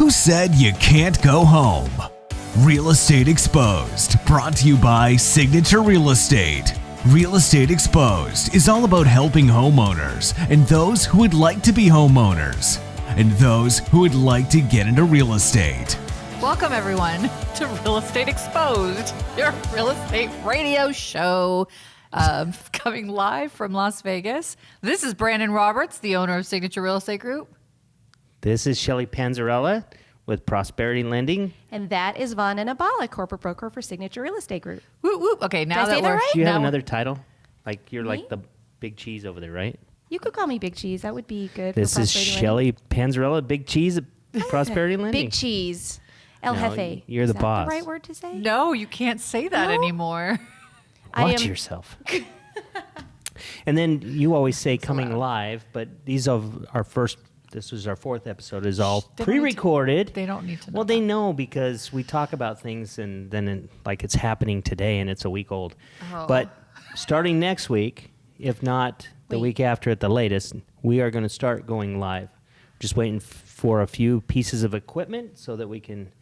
Who said you can't go home? Real Estate Exposed, brought to you by Signature Real Estate. Real Estate Exposed is all about helping homeowners and those who would like to be homeowners and those who would like to get into real estate. Welcome, everyone, to Real Estate Exposed, your real estate radio show coming live from Las Vegas. This is Brandon Roberts, the owner of Signature Real Estate Group. This is Shelly Panzarella with Prosperity Lending. And that is Vandana Bhalla, corporate broker for Signature Real Estate Group. Whoop, whoop. Okay, now Did I that say that we're... right? Do you have now- another title? Like you're Me? like the big cheese over there, right? You could call me Big Cheese. That would be good. This for is Prosperity Shelly Panzarella, Big Cheese at Prosperity Lending. Lending. Big Cheese. El No, Jefe. you're Is the that boss. the right word to say? No, you can't say that No? anymore. I Watch am- yourself. And then you always say coming live, but these are our first. This was our fourth episode. Is all They don't need to- pre-recorded. They don't need to know. Well, they know because we talk about things and then like it's happening today and it's a week old. Oh. But starting next week, if not the Wait. week after at the latest, we are going to start going live. Just waiting for a few pieces of equipment so that we can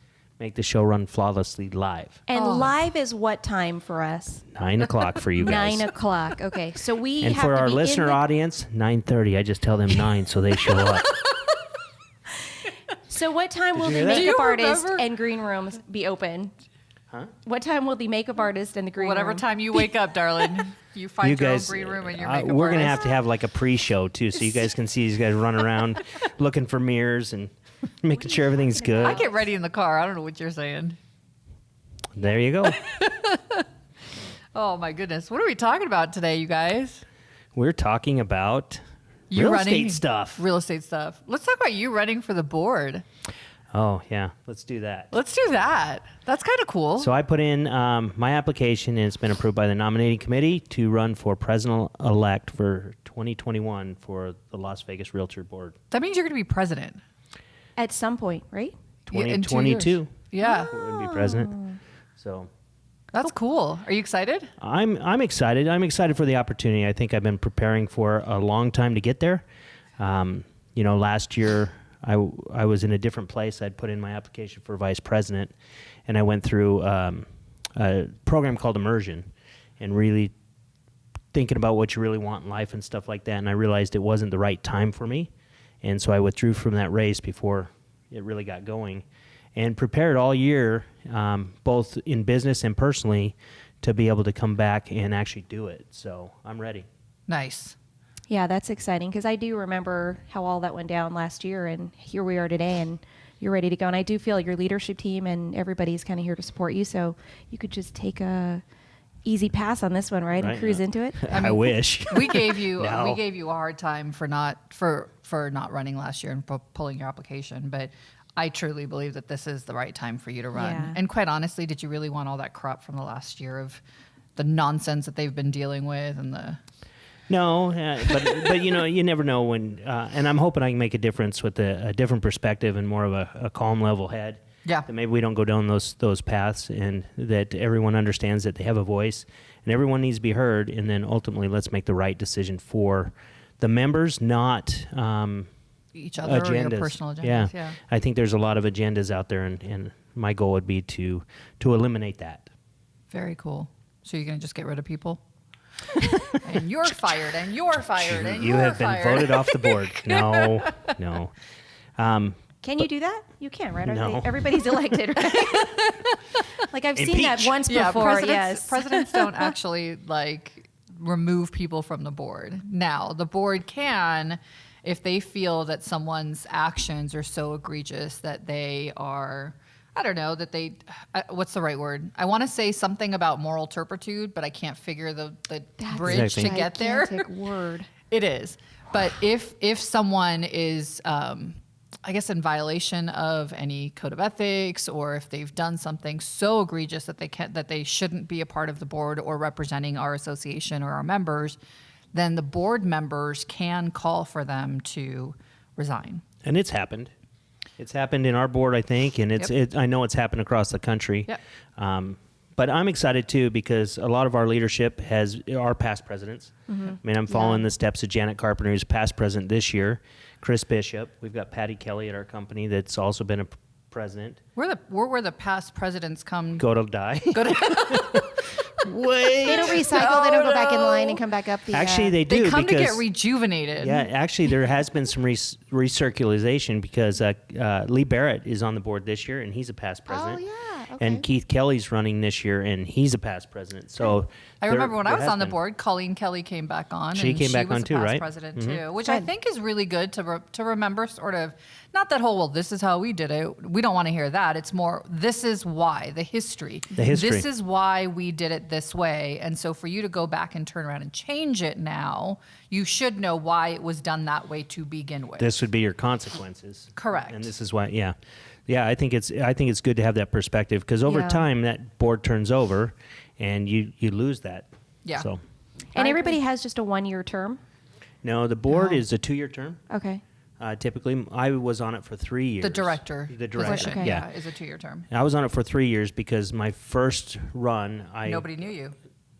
make the show run flawlessly live. And Oh. live is what time for us? 9 o'clock for you guys. 9 o'clock. Okay. So we And have for to our be in listener the- audience, 9:30. I just tell them 9 so they show up. So what time will you the hear that? Do makeup you artist remember? and green rooms be open? Huh? What time will the makeup artist and the green Whatever room? time you wake up, darling, you find You your guys, own green room and your we're makeup going to artist. have to have like a pre-show too, so you guys can see these guys run around looking for mirrors and making sure everything's good. I get ready in the car. I don't know what you're saying. There you go. Oh, my goodness. What are we talking about today, you guys? We're talking about You real running- estate stuff. Real estate stuff. Let's talk about you running for the board. Oh yeah, let's do that. Let's do that. That's kind of cool. So I put in my application and it's been approved by the nominating committee to run for president-elect for 2021 for the Las Vegas Realtor Board. That means you're going to be president. At some point, right? Yeah, in 2 years. 2022 Yeah. would be president. So That's cool. Are you excited? I'm excited. I'm excited for the opportunity. I think I've been preparing for a long time to get there. Last year I was in a different place. I'd put in my application for vice president, and I went through a program called Immersion, and really thinking about what you really want in life and stuff like that. And I realized it wasn't the right time for me, and so I withdrew from that race before it really got going, and prepared all year, both in business and personally, to be able to come back and actually do it. So I'm ready. Nice. Yeah, that's exciting because I do remember how all that went down last year, and here we are today, and you're ready to go. And I do feel your leadership team and everybody's kind of here to support you, so you could just take a easy pass on this one, right, and Right, cruise yeah. into it. I wish. We gave you No. a hard time for not running last year and pulling your application, but I truly believe that this is the right time for you to run. Yeah. And quite honestly, did you really want all that crap from the last year of the nonsense that they've been dealing with and the... No, but you never know when, and I'm hoping I can make a difference with a different perspective and more of a calm, level head. Yeah. That maybe we don't go down those paths, and that everyone understands that they have a voice, and everyone needs to be heard, and then ultimately let's make the right decision for the members, not each other or your agendas. personal agendas. Yeah. I think there's a lot of agendas out there, and my goal would be to eliminate that. Very cool. So you're going to just get rid of people? And you're fired, and you're fired, and You you're have been fired. voted off the board. No. Can you do that? You can, right? No. Everybody's elected, right? Like I've seen that Impeach. once Yeah, before. Yes. presidents don't actually remove people from the board. Now, the board can, if they feel that someone's actions are so egregious that they are, I don't know, that they, what's the right word? I want to say something about moral turpitude, but I can't figure the bridge Exactly. to get there. Gigantic word. It is. But if someone is, I guess, in violation of any code of ethics, or if they've done something so egregious that they shouldn't be a part of the board or representing our association or our members, then the board members can call for them to resign. And it's happened. It's happened in our board, I think, and I know it's happened across the country. Yep. But I'm excited too because a lot of our leadership are past presidents. Mm-hmm. I mean, I'm following the steps of Janet Carpenter, who's past president this year. Chris Bishop. We've got Patty Kelly at our company that's also been a president. We're where the past presidents come. Go to die. Go to Wait. They don't recycle. They don't go back in line and come back up. Actually, they do. They come to because, get rejuvenated. Yeah, actually, there has been some recirculation because Lee Barrett is on the board this year, and he's a past president. Oh, yeah. Okay. And Keith Kelly's running this year, and he's a past president. So I remember when I was on the been. board, Colleen Kelly came back on. She came back on was too, a past right? president too, which I think is really good to remember. Sort of, not that whole, well, this is how we did it. We don't want to hear that. It's more, this is why, the history. The history. This is why we did it this way. And so for you to go back and turn around and change it now, you should know why it was done that way to begin with. This would be your consequences. Correct. And this is why, yeah. I think it's good to have that perspective because over time that board turns over, and you lose that. Yeah. So And everybody has just a 1-year term? no, the board is a 2-year term. Okay. Typically, I was on it for 3 years. The director. The director. Position, Okay. Yeah. is a 2-year term. I was on it for 3 years because my first run, Nobody knew you.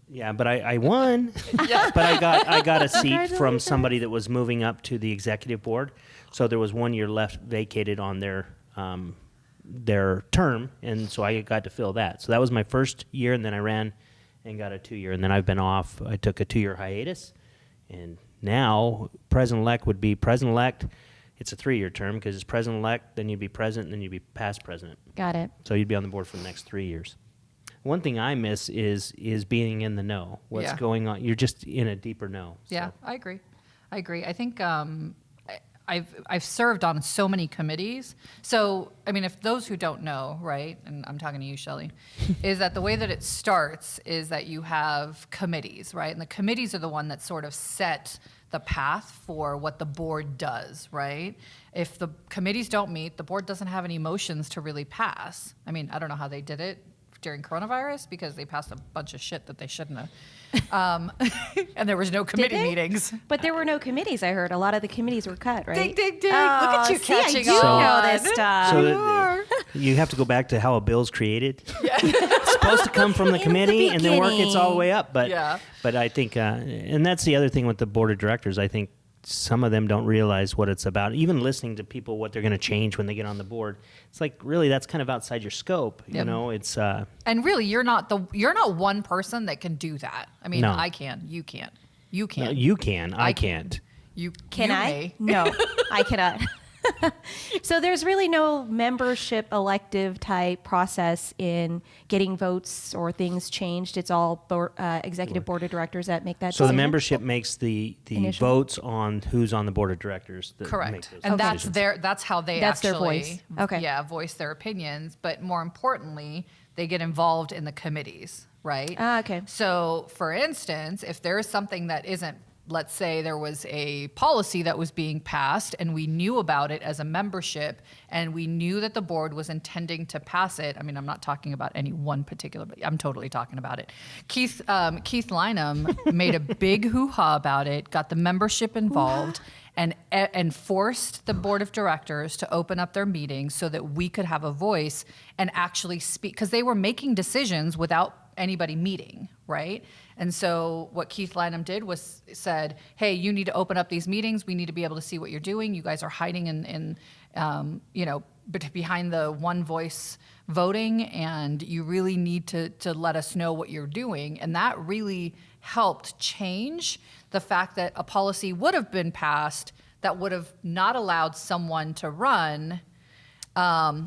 Yeah, but I won. Yeah. But I got a seat from Congratulations. somebody that was moving up to the executive board, so there was 1 year left vacated on their term, and so I got to fill that. So that was my first year, and then I ran and got a 2-year, and then I've been off. I took a 2-year hiatus, and now president-elect would be president-elect. It's a 3-year term because it's president-elect, then you'd be president, then you'd be past president. Got it. So you'd be on the board for the next 3 years. One thing I miss is being in the know. What's going on? You're just in a deeper know. Yeah, So. I agree. I think I've served on so many committees. So, I mean, if those who don't know, right, and I'm talking to you, Shelly, is that the way that it starts is that you have committees, right? And the committees are the one that sort of set the path for what the board does, right? If the committees don't meet, the board doesn't have any motions to really pass. I mean, I don't know how they did it during coronavirus because they passed a bunch of shit that they shouldn't have. And there was no committee they? meetings. But there were no committees, I heard. A lot of the committees were cut, right? Ding, ding, ding. Oh, Look at you see, I catching do on. know this stuff. So you have to go back to how a bill's created. It's supposed to come from the committee and then work its all the way up. But Yeah. but I think, and that's the other thing with the board of directors. I think some of them don't realize what it's about. Even listening to people, what they're going to change when they get on the board, it's like really that's kind of outside your scope. You Yep. know, it's And really, you're not one person that can do that. I mean, No. I can. You can't. You no, can't. you can. I I can't. You Can you I? may. No, I cannot. So there's really no membership elective type process in getting votes or things changed. It's all executive board of directors that make that So the decision? membership makes the Initial. votes on who's on the board of directors. That make Correct. those And decisions. that's how they That's their actually voice. Okay. voice their opinions, but more importantly, they get involved in the committees, right? Okay. So, for instance, if there is something that isn't, let's say there was a policy that was being passed and we knew about it as a membership and we knew that the board was intending to pass it. I mean, I'm not talking about any one particular, but I'm totally talking about it. Keith Lynham made a big hoo-ha about it, got the membership involved, and forced the board of directors to open up their meetings so that we could have a voice and actually speak, because they were making decisions without anybody meeting, right? And so what Keith Lynham did was said, hey, you need to open up these meetings. We need to be able to see what you're doing. You guys are hiding in behind the one voice voting, and you really need to let us know what you're doing. And that really helped change the fact that a policy would have been passed that would have not allowed someone to run.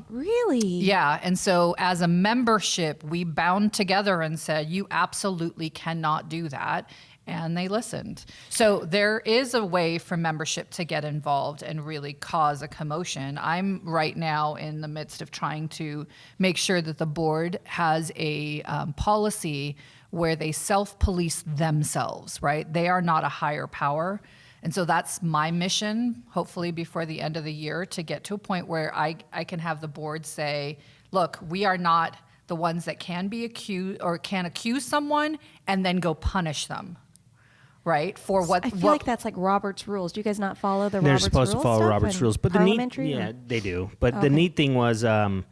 Really? Yeah, and so as a membership, we bound together and said, you absolutely cannot do that. And they listened. So there is a way for membership to get involved and really cause a commotion. I'm right now in the midst of trying to make sure that the board has a policy where they self-police themselves, right? They are not a higher power. And so that's my mission, hopefully before the end of the year, to get to a point where I can have the board say, look, we are not the ones that can be accused or can accuse someone and then go punish them, right? For what I feel like that's like Robert's rules. Do you guys not follow the They're Robert's supposed rules to follow stuff Robert's and rules, but parliamentary? yeah, they do. But Okay. the neat thing was, the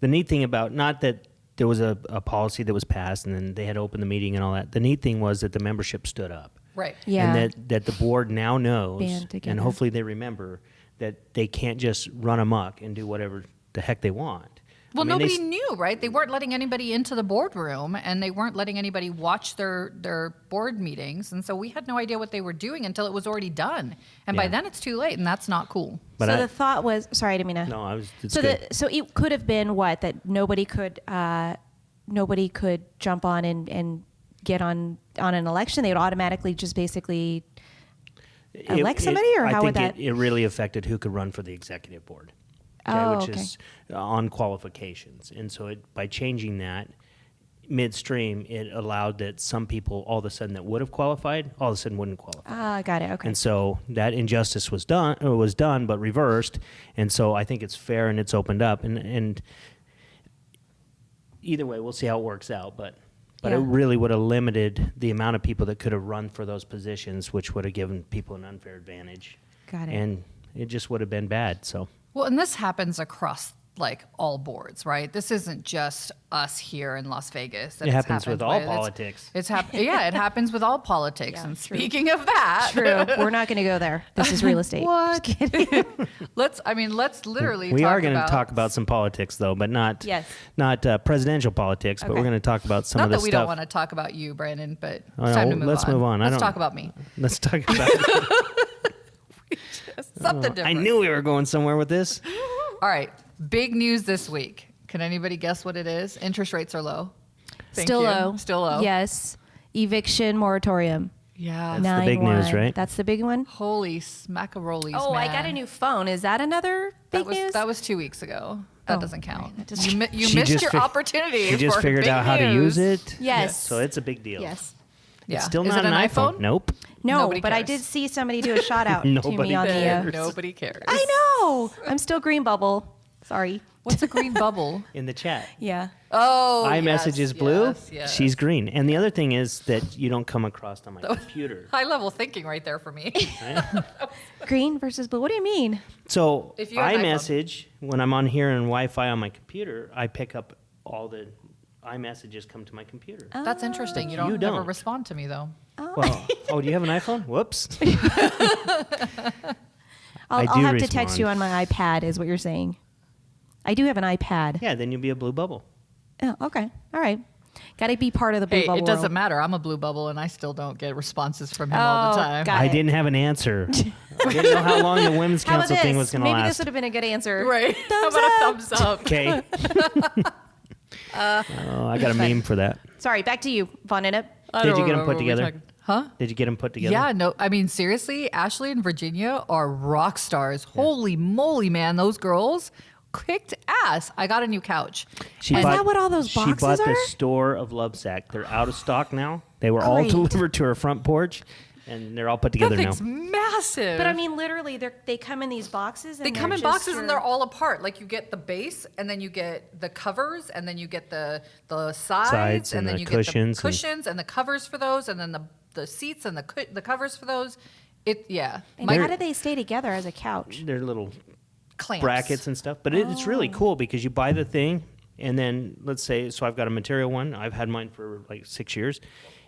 neat thing about not that there was a policy that was passed and then they had opened the meeting and all that. The neat thing was that the membership stood up. right. Yeah. And that the board now knows, Band together. and hopefully they remember, that they can't just run amok and do whatever the heck they want. Well, I mean, nobody knew, right? They weren't letting anybody into the boardroom, and they weren't letting anybody watch their board meetings. And so we had no idea what they were doing until it was already done. And by Yeah. then it's too late, and that's not cool. But so the thought was, sorry, I didn't mean to. No, I was. It's So good. so it could have been what, that nobody could jump on and get on an election. They would automatically just basically elect somebody, or I how think would that? it really affected who could run for the executive board. Oh, which okay. is on qualifications. And so by changing that midstream, it allowed that some people all of a sudden that would have qualified, all of a sudden wouldn't qualify. Got it. Okay. And so that injustice was done, but reversed. And so I think it's fair and it's opened up. And either way, we'll see how it works out. But Yeah. it really would have limited the amount of people that could have run for those positions, which would have given people an unfair advantage. Got it. And it just would have been bad. So Well, and this happens across like all boards, right? This isn't just us here in Las Vegas. That it it's happens with happened all politics. It happens with all politics. Yeah, And true. speaking of that, True. We're not going to go there. This is real estate. What? Just kidding. let's literally We talk are going to about, talk about some politics, though, but not Yes. not presidential politics. But Okay. we're going to talk about some Not of the that we stuff. don't want to talk about you, Brandon, but Oh, it's time no, to move let's on. move on. Let's talk about me. Let's talk about. Something I different. knew we were going somewhere with this. All right. Big news this week. Can anybody guess what it is? Interest rates are low. Thank Still you. low. Still low. Yes. Eviction moratorium. Yeah. That's the big news, 9-1. right? That's the big one. Holy smackarolis, Oh, I man. got a new phone. Is that another big news? That was 2 weeks ago. That Oh, doesn't count. right. That doesn't- You She missed just your opportunity. She just for figured big out how to news. use it. Yes. So it's a big deal. Yes. Yeah. It's still Is not it an iPhone. Nope. No, Nobody but I cares. did see somebody do a shout out to Nobody me on the. cares. Nobody cares. I know. I'm still green bubble. Sorry. What's a green bubble? In the chat. Yeah. Oh, iMessage yes, is blue. yes, yes. She's green. And the other thing is that you don't come across on my computer. High level thinking right there for me. Green versus blue. What do you mean? So If you have an iMessage, when I'm on here and Wi-Fi on my computer, I pick up all the iMessages come to my computer. That's interesting. You don't You ever don't. respond to me though. Well, do you have an iPhone? Whoops. I I'll do have to text respond. you on my iPad, is what you're saying. I do have an iPad. Yeah, then you'll be a blue bubble. Oh, okay. All right. Got to be part of the blue Hey, bubble. it doesn't world. matter. I'm a blue bubble, and I still don't get responses from him all Oh, the time. got I it. didn't have an answer. I didn't know how long the women's How about council this? thing was going to Maybe this last. would have been a good answer. Right? How Thumbs about up. a thumbs up? Okay. I got a meme for that. Sorry, back to you, Vandana. I Did don't you get them remember put what we together? talked- Huh? Did you get them put together? Yeah, no. I mean, seriously, Ashley and Virginia are rock stars. Holy moly, man! Those girls kicked ass. I got a new couch. She Is bought- that what all those She boxes bought the are? store of Lovesac. They're out of stock now. They were all Great. delivered to her front porch, and they're all put That together now. thing's massive. But I mean, literally, they come in these boxes. And they come they're in just boxes your- and they're all apart. Like you get the base, and then you get the covers, and then you get the sides, and then the you cushions get the cushions and the covers for those, and then the seats and the covers for those. Yeah. And how do they stay together as a couch? They're little Clamps. brackets and stuff. But it's really cool because you buy the thing, and then let's say, so I've got a material one. I've had mine for like 6 years.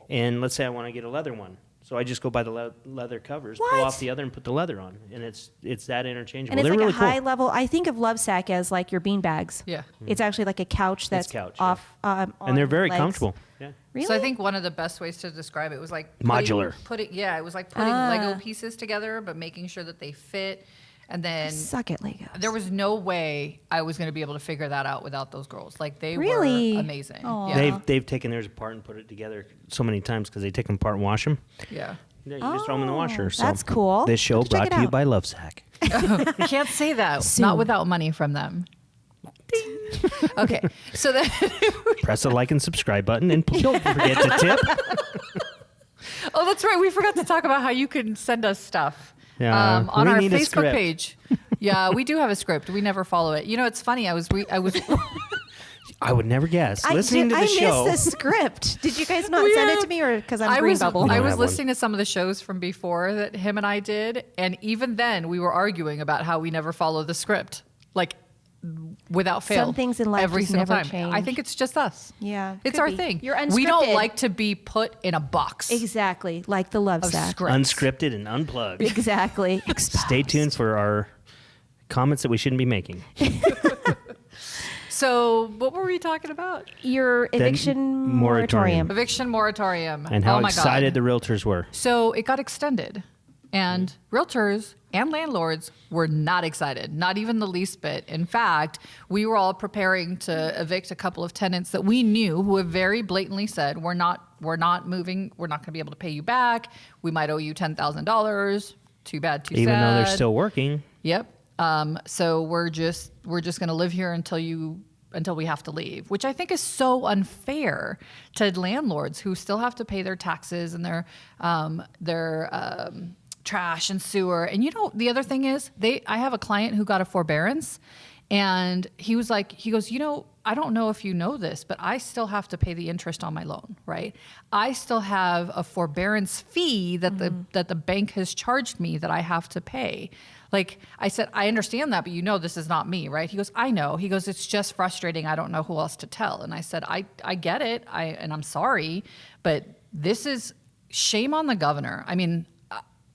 And let's say I want to get a leather one. So I just go buy the leather covers, pull What? off the other, and put the leather on. And it's that interchangeable. And it's They're like really a cool. high level. I think of Lovesac as like your bean bags. Yeah. It's actually like a couch that's couch, yeah. off. And they're on very legs. comfortable. Yeah. Really? So I think one of the best ways to describe it was like Modular. It was like putting Lego pieces together, but making sure that they fit. And then Suck it, Legos. there was no way I was going to be able to figure that out without those girls. Like they Really? were amazing. Aw. Yeah. They've taken theirs apart and put it together so many times because they take them apart and wash them. Yeah. Yeah, you just throw them in the washer. So that's cool. This show Have to check brought it to you out. by Lovesac. You can't say that. Soon. Not without money from them. Okay. So then, Press the like and subscribe button, and don't forget to tip. oh, that's right. We forgot to talk about how you can send us stuff Yeah, on we our need a Facebook script. page. Yeah, we do have a script. We never follow it. You know, it's funny. I was I would never guess. Listening to the show. missed the script. Did you guys not We send it have- to me, or because I'm I green was bubble? We I don't was have one. listening to some of the shows from before that him and I did, and even then we were arguing about how we never follow the script, like without fail. Some things in life every just single never time. I change. think it's just us. Yeah, it's could our be. thing. You're We don't unscripted. like to be put in a box Exactly, like the of Lovesac. scripts. Unscripted and Exactly. Stay tuned for our comments that we shouldn't be making. So what were we talking about? Your eviction moratorium. Eviction moratorium. And how oh my excited God. the realtors were. So it got extended, and realtors and landlords were not excited, not even the least bit. In fact, we were all preparing to evict a couple of tenants that we knew who have very blatantly said, we're not moving. We're not going to be able to pay you back. We might owe you $10,000. Too bad, too sad. Even though they're still working. Yep. So we're just going to live here until we have to leave, which I think is so unfair to landlords who still have to pay their taxes and their trash and sewer. And the other thing is I have a client who got a forbearance, and he goes, I don't know if you know this, but I still have to pay the interest on my loan, right? I still have a forbearance fee that the bank has charged me that I have to pay. Like I said, I understand that, but this is not me, right? He goes, I know. He goes, it's just frustrating. I don't know who else to tell. And I said, I get it. And I'm sorry, but this is shame on the governor. I mean,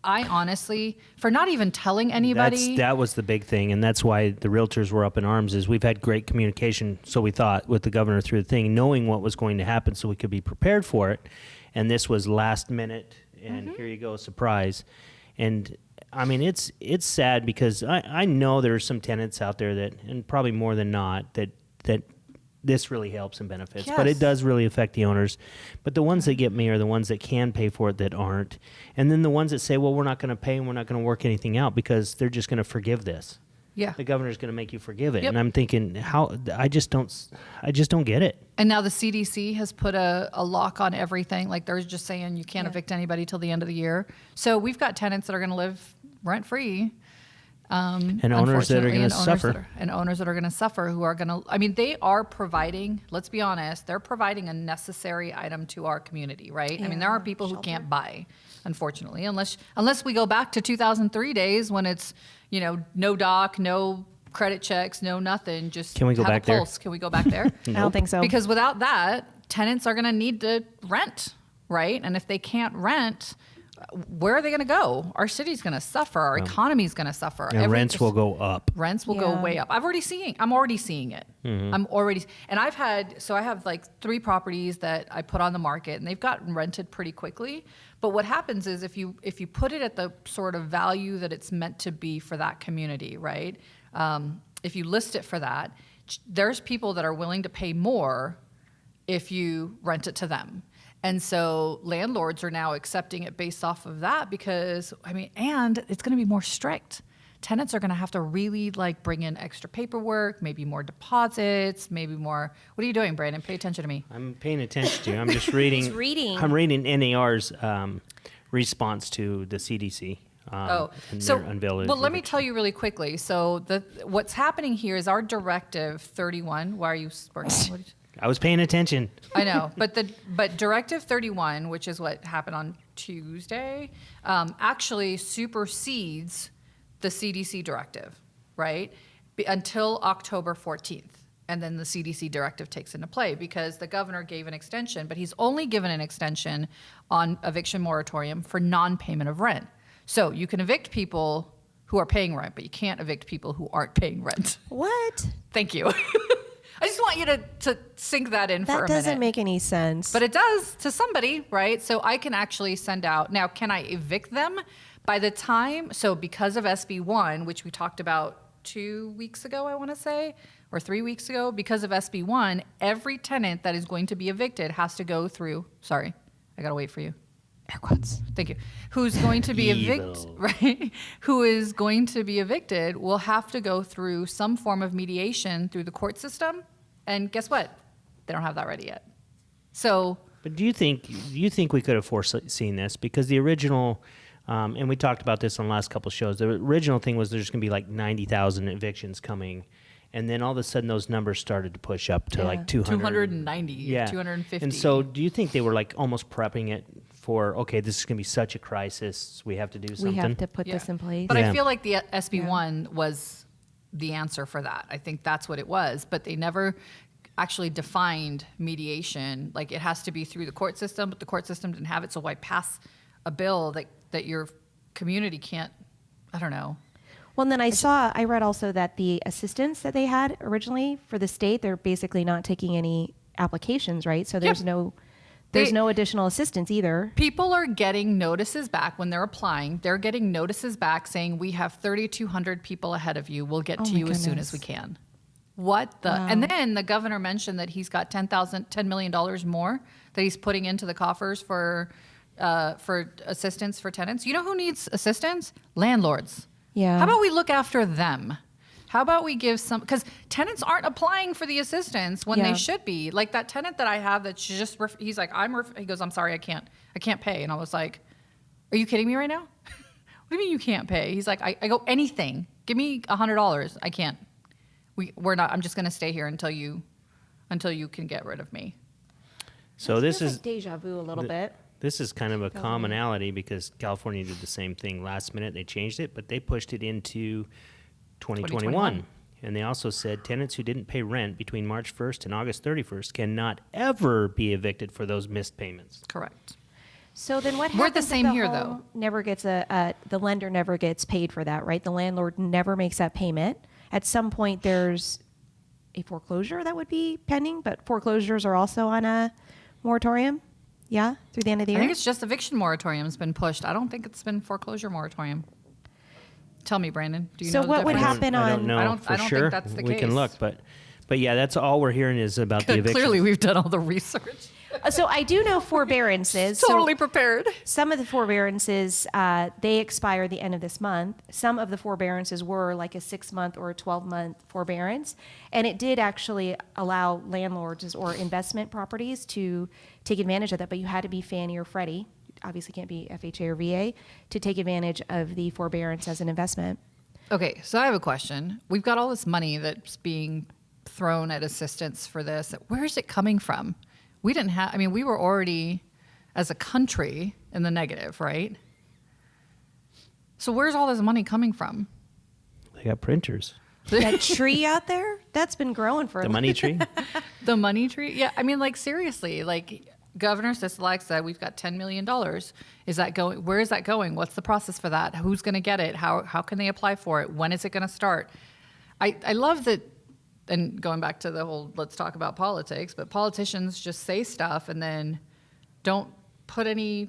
I honestly, for not even telling anybody. That was the big thing, and that's why the realtors were up in arms, is we've had great communication, so we thought, with the governor through the thing, knowing what was going to happen so we could be prepared for it. And this was last minute, and here you go, surprise. And I mean, it's sad because I know there are some tenants out there that, and probably more than not, that this really helps and benefits, but it does really affect the owners. But the ones that get me are the ones that can pay for it that aren't. And then the ones that say, well, we're not going to pay and we're not going to work anything out because they're just going to forgive this. Yeah. The governor's going to make you forgive it. Yep. And I'm thinking, I just don't get it. And now the CDC has put a lock on everything. Like they're just saying you can't evict anybody till the end of the year. So we've got tenants that are going to live rent-free. And owners that are going to suffer. And owners that are going to suffer who are going to, I mean, they are providing, let's be honest, they're providing a necessary item to our community, right? I mean, there are people who can't buy, unfortunately, unless we go back to 2003 days when it's, no doc, no credit checks, no nothing, just Can we go have back a there? pulse. Can we go back there? I don't think so. Because without that, tenants are going to need to rent, right? And if they can't rent, where are they going to go? Our city's going to suffer. Our economy's going to suffer. And rents will go up. Rents will go way up. I'm already seeing it. And I have like 3 properties that I put on the market, and they've gotten rented pretty quickly. But what happens is if you put it at the sort of value that it's meant to be for that community, right? If you list it for that, there's people that are willing to pay more if you rent it to them. And so landlords are now accepting it based off of that because, and it's going to be more strict. Tenants are going to have to really bring in extra paperwork, maybe more deposits, maybe more. What are you doing, Brandon? Pay attention to me. I'm paying attention to you. I'm just reading. He's reading. I'm reading NAR's response to the CDC. And their unveiled well, let me tell you really quickly. So what's happening here is our Directive 31. Why are you smirking? I was paying attention. I know, but Directive 31, which is what happened on Tuesday, actually supersedes the CDC directive, right? Until October 14th. And then the CDC directive takes into play because the governor gave an extension, but he's only given an extension on eviction moratorium for non-payment of rent. So you can evict people who are paying rent, but you can't evict people who aren't paying rent. What? Thank you. I just want you to sink that in for a minute. That doesn't make any sense. But it does to somebody, right? So I can actually send out, now can I evict them by the time, so because of SB1, which we talked about 2 weeks ago, I want to say, or 3 weeks ago, because of SB1, every tenant that is going to be evicted has to go through, sorry, I got to wait for you. Air quotes. Thank you. Who's going to be evicted, right? Who is going to be evicted will have to go through some form of mediation through the court system. And guess what? They don't have that ready yet. So. But do you think we could have foreseen this? Because the original, and we talked about this on the last couple of shows, the original thing was there's going to be like 90,000 evictions coming. And then all of a sudden those numbers started to push up to like 200. 290, 250. And so do you think they were like almost prepping it for, okay, this is going to be such a crisis, we have to do something? We have to put this in place. But I feel like the SB1 was the answer for that. I think that's what it was. But they never actually defined mediation. Like it has to be through the court system, but the court system didn't have it. So why pass a bill that your community can't, I don't know. Well, and then I read also that the assistance that they had originally for the state, they're basically not taking any applications, right? So there's no additional assistance either. People are getting notices back when they're applying. They're getting notices back saying, we have 3,200 people ahead of you. We'll get to you as soon as we can. What the? Wow. And then the governor mentioned that he's got $10 million more that he's putting into the coffers for assistance for tenants. You know who needs assistance? Landlords. Yeah. How about we look after them? How about we give some, because tenants aren't applying for the assistance when they should be. Like that tenant that I have that's just, he's like, he goes, I'm sorry, I can't pay. And I was like, are you kidding me right now? What do you mean you can't pay? He's like, I go, anything. Give me $100. I can't. We're not, I'm just going to stay here until you can get rid of me. So this is like deja vu a little bit. This is kind of a commonality because California did the same thing last minute. They changed it, but they pushed it into 2021. And they also said tenants who didn't pay rent between March 1st and August 31st cannot ever be evicted for those missed payments. Correct. So then what happens? We're the same if here, home though. Never gets the lender never gets paid for that, right? The landlord never makes that payment. At some point, there's a foreclosure that would be pending, but foreclosures are also on a moratorium. Yeah, through the end of the year. I think it's just eviction moratorium's been pushed. I don't think it's been foreclosure moratorium. Tell me, Brandon. Do you know? So what would happen I don't know I don't for sure. think that's the we case. can look, but yeah, that's all we're hearing is about the eviction. Clearly, we've done all the research. So I do know forbearances. Totally So prepared. some of the forbearances, they expire the end of this month. Some of the forbearances were like a 6-month or a 12-month forbearance. And it did actually allow landlords or investment properties to take advantage of that. But you had to be Fannie or Freddie. Obviously can't be FHA or VA to take advantage of the forbearance as an investment. Okay, so I have a question. We've got all this money that's being thrown at assistance for this. Where is it coming from? We didn't have, I mean, we were already, as a country, in the negative, right? So where's all this money coming from? They got printers. That tree out there, that's been growing for The money tree? The money tree? Yeah, I mean, like, seriously, like, Governor Sisolak said, we've got $10 million. Is that going, where is that going? What's the process for that? Who's going to get it? How can they apply for it? When is it going to start? I love that. And going back to the whole, let's talk about politics, but politicians just say stuff and then don't put any,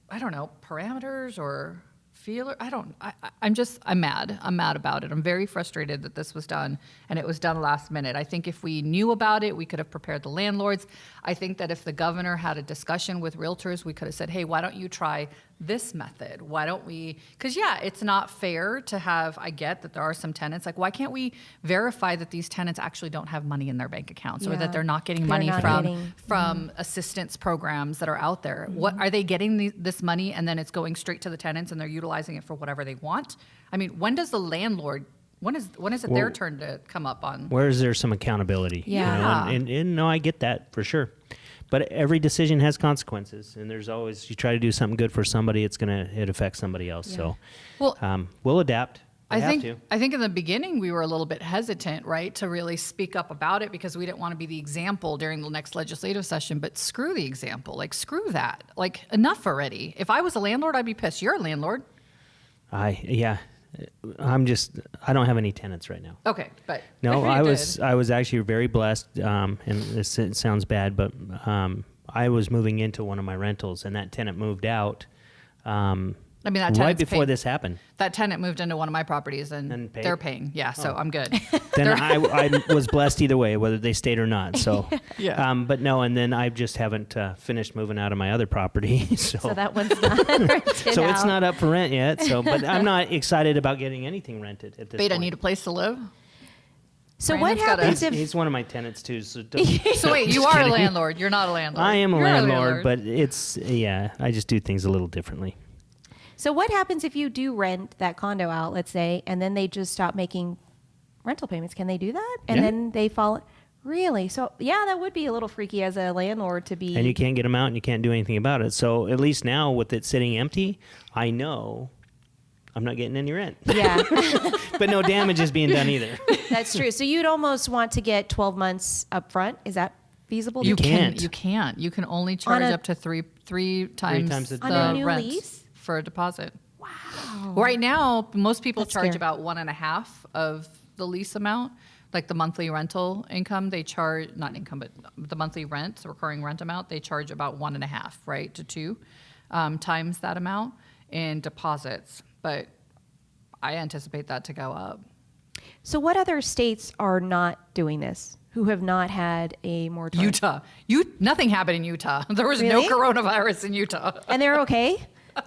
I don't know, parameters or feeler. I'm mad. I'm mad about it. I'm very frustrated that this was done and it was done last minute. I think if we knew about it, we could have prepared the landlords. I think that if the governor had a discussion with realtors, we could have said, hey, why don't you try this method? Why don't we, because yeah, it's not fair to have, I get that there are some tenants, like why can't we verify that these tenants actually don't have money in their bank accounts or that they're not getting money from assistance programs that are out there? What are they getting this money and then it's going straight to the tenants and they're utilizing it for whatever they want? I mean, when does the landlord, when is it their turn to come up on? Where is there some accountability? Yeah. You know? And no, I get that for sure. But every decision has consequences, and there's always, you try to do something good for somebody, it affects somebody else. Yeah. So we'll adapt. I think in the beginning we were a little bit hesitant, right, to really speak up about it because we didn't want to be the example during the next legislative session. But screw the example, like screw that, like enough already. If I was a landlord, I'd be pissed. You're a landlord. I don't have any tenants right now. Okay, but no, I was actually very blessed, and it sounds bad, but I was moving into one of my rentals, and that tenant moved out. I mean, that right before this happened. That tenant moved into one of my properties, and they're paying. Yeah, so I'm good. Then I was blessed either way, whether they stayed or not. So, yeah. But no, and then I just haven't finished moving out of my other property. So that one's not rented So out. it's not up for rent yet. So, but I'm not excited about getting anything rented at this point. Beta need a place to live. So Brandon's what happens if he's one of my tenants too? So, so wait, you are a landlord. You're not a landlord. I am a You're landlord, but I just do things a little differently. So what happens if you do rent that condo out, let's say, and then they just stop making rental payments? Can they do that? And then they fall. Really? So yeah, that would be a little freaky as a landlord to be. And you can't get them out, and you can't do anything about it. So at least now, with it sitting empty, I know I'm not getting any rent. Yeah. But no damage is being done either. That's true. So you'd almost want to get 12 months up front. Is that feasible? You can't. You can't. You can only charge up to three times the on a new rent lease for a deposit. Wow. Right now, most people That's charge scary. about 1.5 of the lease amount, like the monthly rental income. They charge not income, but the monthly rent, the recurring rent amount. They charge about 1.5, right, to 2 times that amount in deposits. But I anticipate that to go up. So what other states are not doing this? Who have not had a moratorium? Utah, nothing happened in Utah. There was Really? no coronavirus in Utah. And they're okay?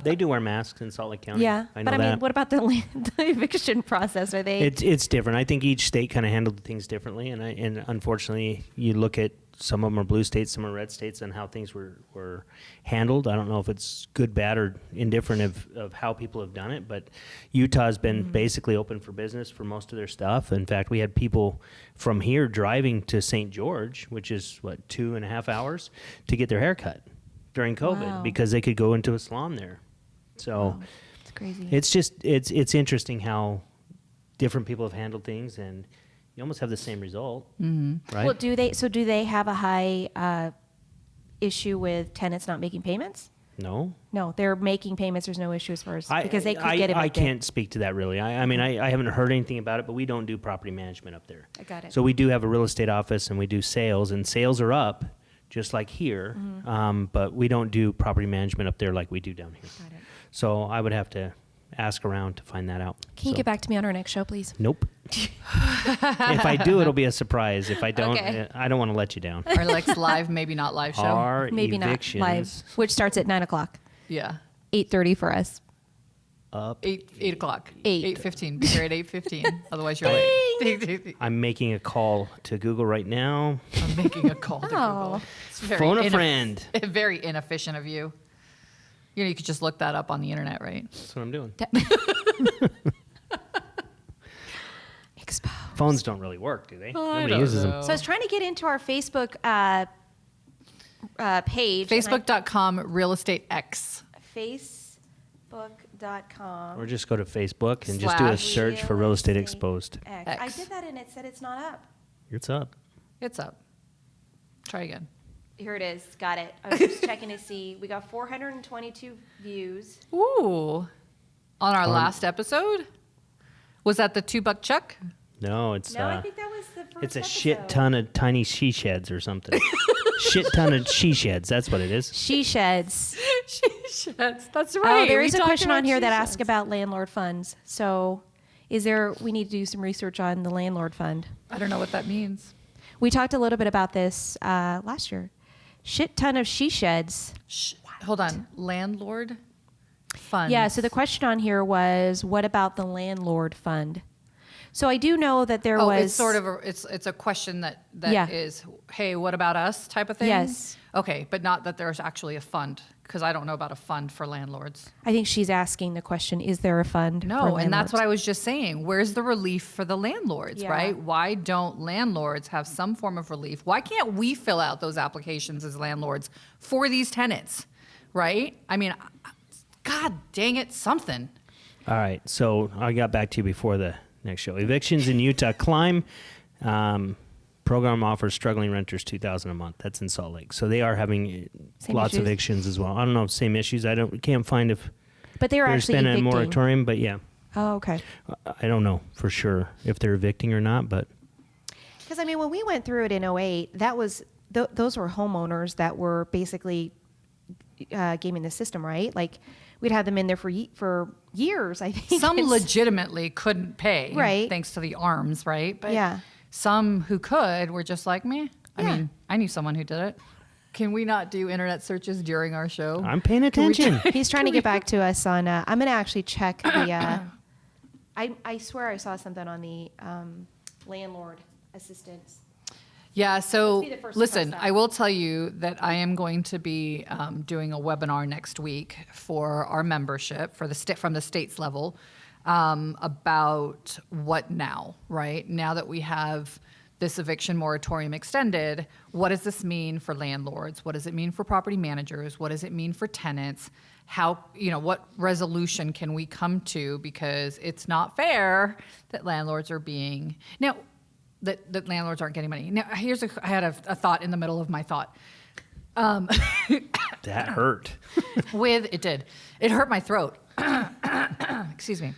They do wear masks in Salt Lake County. Yeah. I know But I that. mean, what about the eviction process? Are they? It's different. I think each state kind of handled things differently, and unfortunately, you look at some of them are blue states, some are red states, and how things were handled. I don't know if it's good, bad, or indifferent of how people have done it, but Utah has been basically open for business for most of their stuff. In fact, we had people from here driving to St. George, which is 2.5 hours, to get their hair cut during COVID Wow. because they could go into a salon there. So. Wow. It's crazy. It's just it's interesting how different people have handled things, and you almost have the same result, right? Well, do they have a high issue with tenants not making payments? No, No, they're making payments. There's no issue as far as because they could get evicted. I can't speak to that really. I mean, I haven't heard anything about it, but we don't do property management up there. I got it. So we do have a real estate office, and we do sales, and sales are up just like here, but we don't do property management up there like we do down here. Got it. So I would have to ask around to find that out. Can you get back to me on our next show, please? Nope. If I do, it'll be a surprise. If I don't, Okay. I don't want to let you down. Our next live, maybe not live show. Our Maybe evictions not live, which starts at 9:00, Yeah. 8:30 for us. up. 8 o'clock. 8. 8:15. Be here at 8:15. Otherwise, you're late. I'm making a call to Google right now. I'm making a call to Oh. Google. It's very Phone a friend. Very inefficient of you. You know, you could just look that up on the internet, right? That's what I'm doing. Exposed. Phones don't really work, do they? Nobody don't uses know. them. So I was trying to get into our Facebook page. Facebook.com real estate X. Facebook.com. Or just go to Facebook and just do a Slash search for Real Estate Exposed. X. I did that and it said it's not up. It's up. It's up. Try again. Here it is. Got it. I was just checking to see. We got 422 views. Ooh. On our last episode? Was that the $2 check? No, it's No, I think that was the first it's a episode. shit ton of tiny she sheds or something. Shit ton of she sheds. That's what it is. She sheds. That's right. Oh, there We is a talked question on about here that she asks sheds. about landlord funds. So we need to do some research on the landlord fund. I don't know what that means. We talked a little bit about this last year. Shit ton of she sheds. Hold on. Landlord fund. Yeah, so the question on here was, what about the landlord fund? So I do know that there was... it's sort of it's a question that Yeah. is, hey, what about us type of thing? Yes. Okay, but not that there's actually a fund, because I don't know about a fund for landlords. I think she's asking the question, is there a fund for No, and that's landlords? what I was just saying. Where's the relief for the landlords, Yeah. right? Why don't landlords have some form of relief? Why can't we fill out those applications as landlords for these tenants, right? I mean, God dang it, something. All right. So I got back to you before the next show. Evictions in Utah climb. Program offers struggling renters $2,000 a month. That's in Salt Lake. So they are having Same lots of issues? evictions as well. I don't know if same issues. Can't find if But they were there's actually been evicting. a moratorium, but yeah. Oh, okay. I don't know for sure if they're evicting or not, but Because, I mean, when we went through it in 08, that was those were homeowners that were basically gaming the system, right? Like, we'd have them in there for years, I think. Some It's- legitimately couldn't pay, Right. thanks to the arms, right? But Yeah. some who could were just like, meh. I Yeah. mean, I knew someone who did it. Can we not do internet searches during our show? I'm paying attention. He's trying to get back to us on. I'm going to actually check the. I swear I saw something on the landlord assistance. Yeah, so be the first to listen, press that. I will tell you that I am going to be doing a webinar next week for our membership for from the state's level about what now, right? Now that we have this eviction moratorium extended, what does this mean for landlords? What does it mean for property managers? What does it mean for tenants? How, what resolution can we come to? Because it's not fair that landlords are being, now, that landlords aren't getting money. Now, I had a thought in the middle of my thought. That hurt. It hurt my throat. excuse me.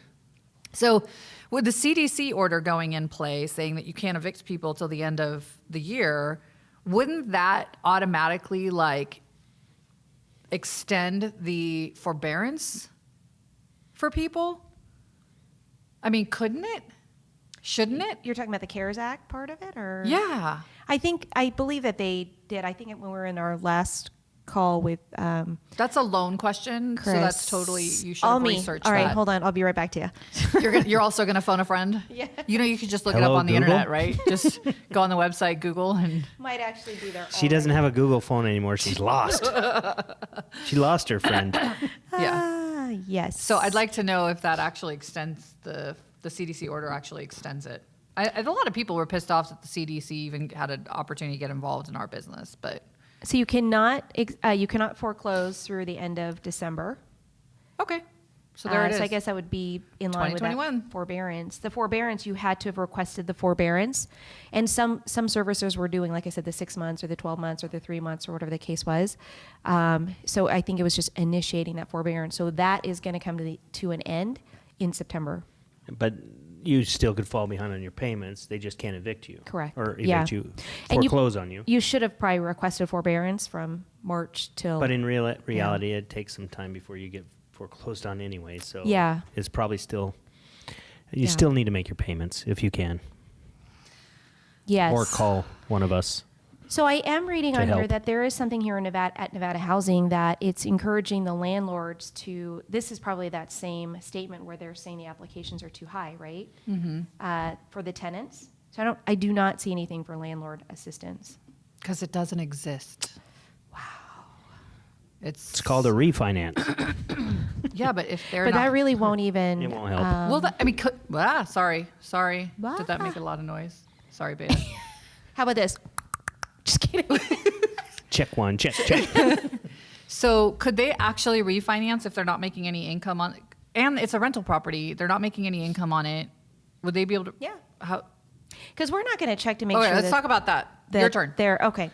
So with the CDC order going in play saying that you can't evict people till the end of the year, wouldn't that automatically like extend the forbearance for people? I mean, couldn't it? Shouldn't it? You're talking about the CARES Act part of it, or? Yeah. I believe that they did. I think when we were in our last call with That's a loan question, Chris. so that's totally, you should All have me. researched All right, that. hold on. I'll be right back to you. You're also going to phone a friend? Yeah. You know, you could just look it Hello, up on the Google? internet, right? Just go on the website, Google, and Might actually be there. She doesn't have a Google phone anymore. She's lost. She lost her friend. yeah. Yes. So I'd like to know if that actually extends the CDC order actually extends it. A lot of people were pissed off that the CDC even had an opportunity to get involved in our business, but So you cannot foreclose through the end of December. okay. So there it is. So I guess that would be in line with that 2021. forbearance. The forbearance, you had to have requested the forbearance. And some servicers were doing, like I said, the 6 months or the 12 months or the 3 months or whatever the case was. So I think it was just initiating that forbearance. So that is going to come to an end in September. But you still could fall behind on your payments. They just can't evict you. Correct. Or evict Yeah. you, And foreclose on you. You should have probably requested forbearance from March till. But in reality, it takes some time before you get foreclosed on anyway. So Yeah. it's probably still, you Yeah. still need to make your payments if you can. Yes. Or call one of us. So I am reading to on here help. that there is something here in Nevada Housing that it's encouraging the landlords to. This is probably that same statement where they're saying the applications are too high, right? Mm-hmm. For the tenants. So I do not see anything for landlord assistance. Because it doesn't exist. Wow. It's called a refinance. Yeah, but if they're But not, that really won't even. It won't help. well, I mean, sorry. Did that make a lot of noise? Sorry, Beta. How about this? Just kidding. Check one, check. So could they actually refinance if they're not making any income on it? And it's a rental property. They're not making any income on it. Would they be able to? Yeah. How? Because we're not going to check to make Okay, sure. let's talk about that. Your turn. They're okay.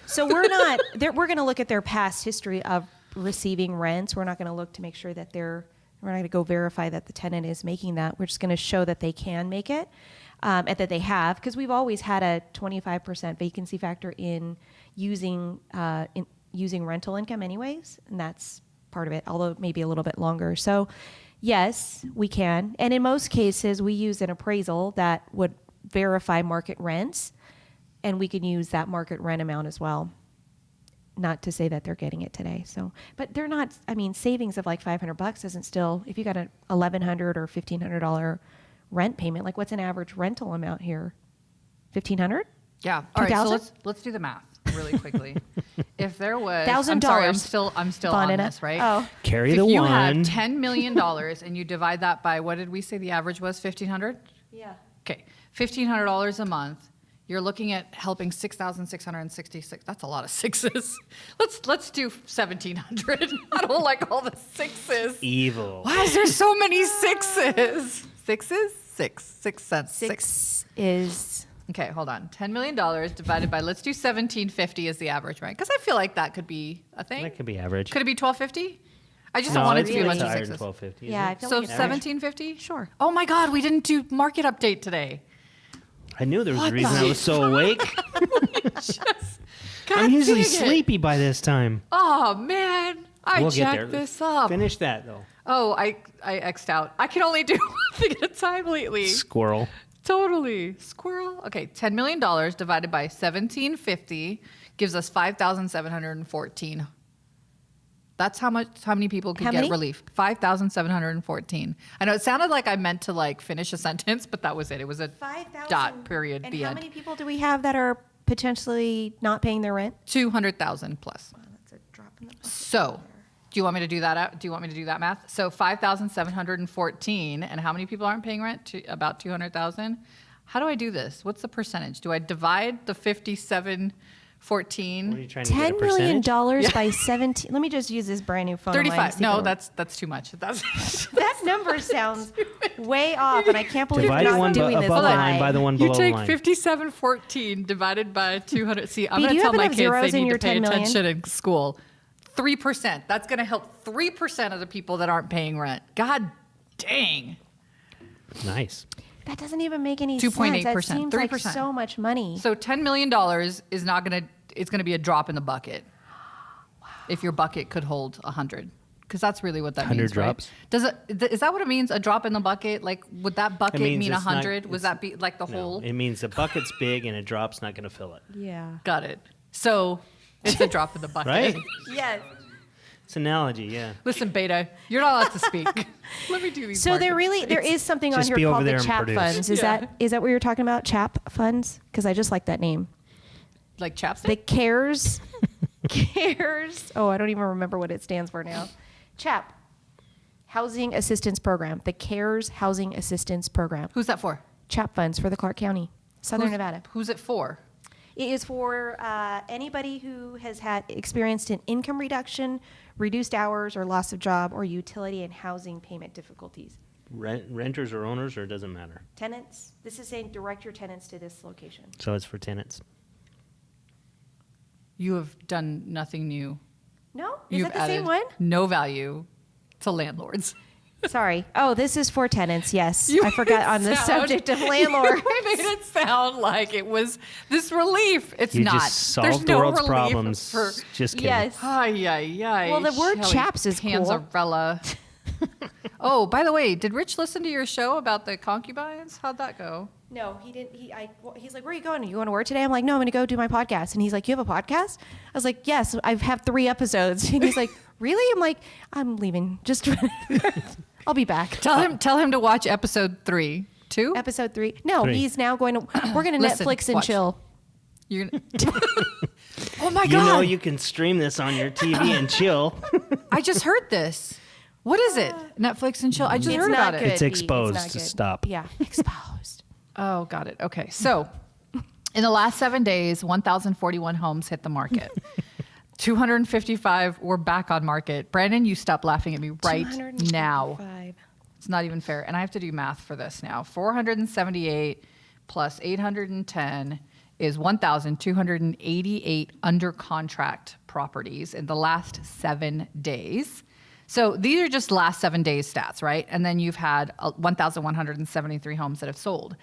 So we're not. We're going to look at their past history of receiving rents. We're not going to look to make sure that We're not going to go verify that the tenant is making that. We're just going to show that they can make it, and that they have, because we've always had a 25% vacancy factor in using rental income, anyways, and that's part of it. Although maybe a little bit longer. So, yes, we can, and in most cases, we use an appraisal that would verify market rents, and we can use that market rent amount as well. Not to say that they're getting it today. So, but they're not. I mean, savings of like $500 isn't still. If you got a $1,100 or $1,500 rent payment, like what's an average rental amount here? $1,500? Yeah. All right. So 2,000? let's do the math really quickly. If there was $1,000. I'm still Fun on in it. this, right? Oh. Carry if the you one. have $10 million and you divide that by, what did we say the average was? $1,500? Yeah. Okay. $1,500 a month. You're looking at helping 6,666. That's a lot of sixes. Let's do 1,700. I don't like all the sixes. Evil. Why is there so many sixes? Sixes? 6 cents. Six is. Okay, hold on. $10 million divided by, let's do 1,750 as the average, right? Because I feel like that could be a thing. That could be average. Could it be 1,250? I just No, don't want it to it's be a bunch of higher than sixes. 1250. Yeah, I isn't it? feel So like it's average. 1,750? Sure. Oh my God, we didn't do market update today. I knew there was What a reason the- I was so awake. God I'm usually dang it. sleepy by this time. Oh man, I We'll get there. jacked this up. Finish that though. Oh, I X'd out. I can only do one thing at a time lately. Squirrel. Totally. Squirrel. Okay, $10 million divided by 1,750 gives us 5,714. That's how many people could How get many? relief. 5,714. I know it sounded like I meant to like finish a sentence, but that was it. It was a 5,000. dot period. And the how end. many people do we have that are potentially not paying their rent? 200,000 plus. Wow, that's a drop in the bucket. So, do you want me to do that out? Do you want me to do that math? So 5,714, and how many people aren't paying rent? About 200,000. How do I do this? What's the percentage? Do I divide the 5714? What are you trying to get a $10 million percentage? by 17. Let me just use this brand new phone. of mine to 35. see No, if it- that's too much. that number sounds way off, and I can't believe Divide you're not one doing this above the line live. by the one You below the take line. 5714 divided by 200. See, I'm B, going do to you tell have my enough kids zeros they in need your to pay 10 million? attention in school. 3%. That's going to help 3% of the people that aren't paying rent. God Dang. Nice. That doesn't even make any sense. 2.8%, That seems 3%. like so much money. So $10 million is not going to, it's going to be a drop in the bucket. Wow. If your bucket could hold 100. Because that's really what that 100 means, drops? right? Is that what it means? A drop in the bucket? Like, would that bucket means mean it's not- 100? Would that be like the No, whole? it means the bucket's big and a drop's not going to fill it. Yeah. Got it. So it's a drop in the bucket. Right? Yes. It's an analogy, yeah. Listen, Beta, you're not allowed to speak. Let me do these. So there market is something on Just here be over called there the and CHAP produce. funds. Is Yeah. that what you're talking about? CHAP funds? Because I just like that name. like chapstick. The CARES. Oh, I don't even remember what it stands for now. CHAP. Housing Assistance Program. The CARES Housing Assistance Program. Who's that for? CHAP funds for the Clark County, Southern Nevada. Who's it for? It is for anybody who has experienced an income reduction, reduced hours, or loss of job, or utility and housing payment difficulties. Renters or owners, or it doesn't matter? Tenants. This is saying direct your tenants to this location. So it's for tenants. You have done nothing new. No? Is You've that the same added one? no value to landlords. Sorry. Oh, this is for tenants. Yes. You I forgot on the subject of landlords. You made it sound like it was this relief. It's You not. just There's solved the no world's relief problems. for Just kidding. Yes. Ay, ay, ay. Well, the word Shelly chaps is cool. Panzarella. Oh, by the way, did Rich listen to your show about the concubines? How'd that go? No, he didn't. He's like, where are you going? Are you going to work today? I'm like, no, I'm going to go do my podcast. And he's like, you have a podcast? I was like, yes, I have 3 episodes. And he's like, really? I'm like, I'm leaving. Just, I'll be back. Tell him to watch episode 3. 2? Episode 3. No, 3. he's now going to, we're going to Listen, Netflix and watch. chill. You're gonna... Oh my You god! know you can stream this on your TV and chill. I just heard this. What is it? Netflix and chill. I just heard about good. it. It's exposed. not To good. stop. Yeah, exposed. Oh, got it. Okay. So in the last 7 days, 1,041 homes hit the market. 255 were back on market. Brandon, you stop laughing at me right now. 255. It's not even fair. And I have to do math for this now. 478 plus 810 is 1,288 under contract properties in the last 7 days. So these are just last 7 days stats, right? And then you've had 1,173 homes that have sold.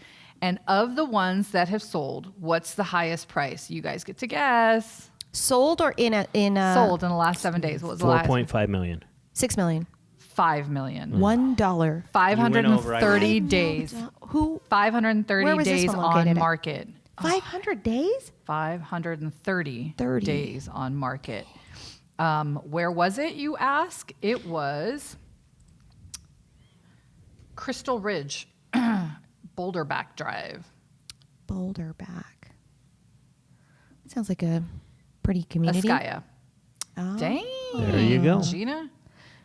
And of the ones that have sold, what's the highest price? You guys get to guess. Sold or in Sold in the last 7 days. What was the last? 4.5 million. 6 million. 5 million. $1. 530 days. Who? 530 Where was this days one on located at? market. 500 days? 530 30. days on market. Where was it, you ask? It was Crystal Ridge, Boulderback Drive. Boulderback. Sounds like a pretty community. Escaya. Oh. Dang. There you go. Gina?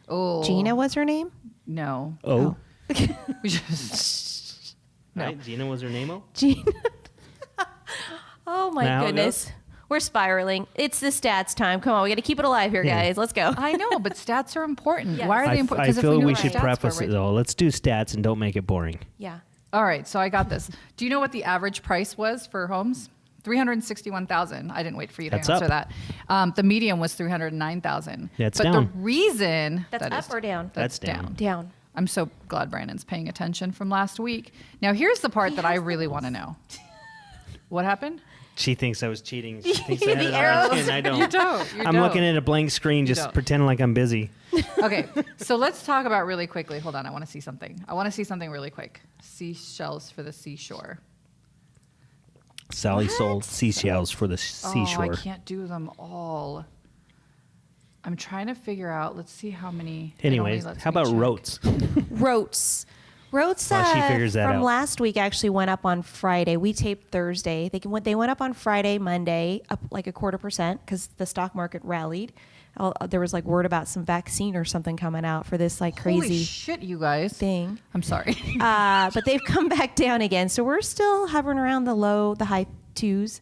Oh. Gina was her name? No. Oh. We just- No. Right? Gina was her name? Gina. Oh my Now it goodness. goes? We're spiraling. It's the stats time. Come on, we got to keep it alive here, Yeah. guys. Let's go. I know, but stats are important. Yes. Why are they I important? 'Cause if feel knew we what should stats preface were, it right? though. Let's do stats and don't make it boring. Yeah. All right, so I got this. Do you know what the average price was for homes? 361,000. I didn't wait for you to That's answer up. that. The median was 309,000. That's but down. the reason That's that up is- or down? That's That's down. Down. I'm so glad Brandon's paying attention from last week. Now here's the part that I really want to know. What happened? She thinks I was cheating. She thinks I The had it arrows. on, and I don't. You don't. You I'm don't. looking at a blank screen, just don't. pretending like I'm busy. Okay, so let's talk about really quickly. Hold on, I want to see something. I want to see something really quick. Seashells for the seashore. Sally sold seashells for the Oh, I seashore. can't do them all. I'm trying to figure out. Let's see how many. it Anyways, only lets how me about check. rotes? Rotes. Rotes While she figures that from out. last week actually went up on Friday. We taped Thursday. They went up on Friday, Monday, up like 0.25% because the stock market rallied. There was like word about some vaccine or something coming out for this like Holy crazy shit, you guys. thing. I'm sorry. But they've come back down again. So we're still hovering around the high 2s,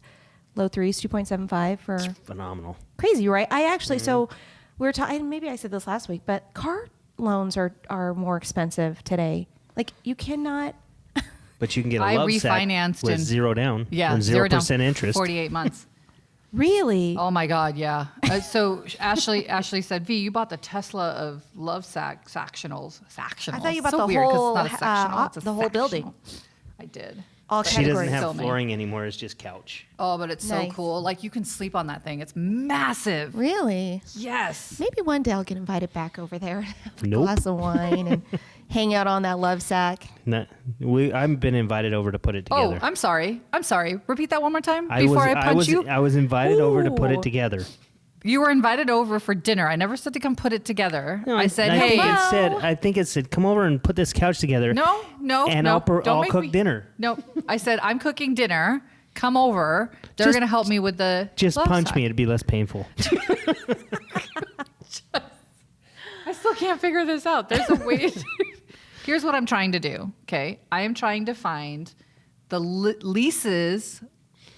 low 3s, 2.75 for Phenomenal. crazy, right? I actually, so we were talking, maybe I said this last week, but car loans are more expensive today. Like you cannot, But you can get a I love sack refinanced with and- zero down. Yeah, and 0% 0% interest. 48 months. Really? Oh my God, yeah. So Ashley said, V, you bought the Tesla of love sectionals. Sectionals. I thought you bought so the weird, 'cause whole, it's not a sectional, it's a the whole building. sectional. I did. All She doesn't categories. have Kill me. flooring anymore. It's just couch. Oh, but it's so Nice. cool. Like you can sleep on that thing. It's massive. Really? Yes. Maybe one day I'll get invited back over there, have a Nope. glass of wine, and hang out on that love sack. I've been invited over to put it Oh, together. I'm sorry. Repeat that one more time before I punch you. I was invited over to put Ooh. it together. You were invited over for dinner. I never said to come put it together. No, I said, I hey. think it said, come over and put this couch together. No, And no. I'll don't make cook me- dinner. No, I said, I'm cooking dinner. Come over. They're Just- going to help me with the Just love punch sack. me. It'd be less painful. I still can't figure this out. There's a way. Here's what I'm trying to do. Okay. I am trying to find the leases,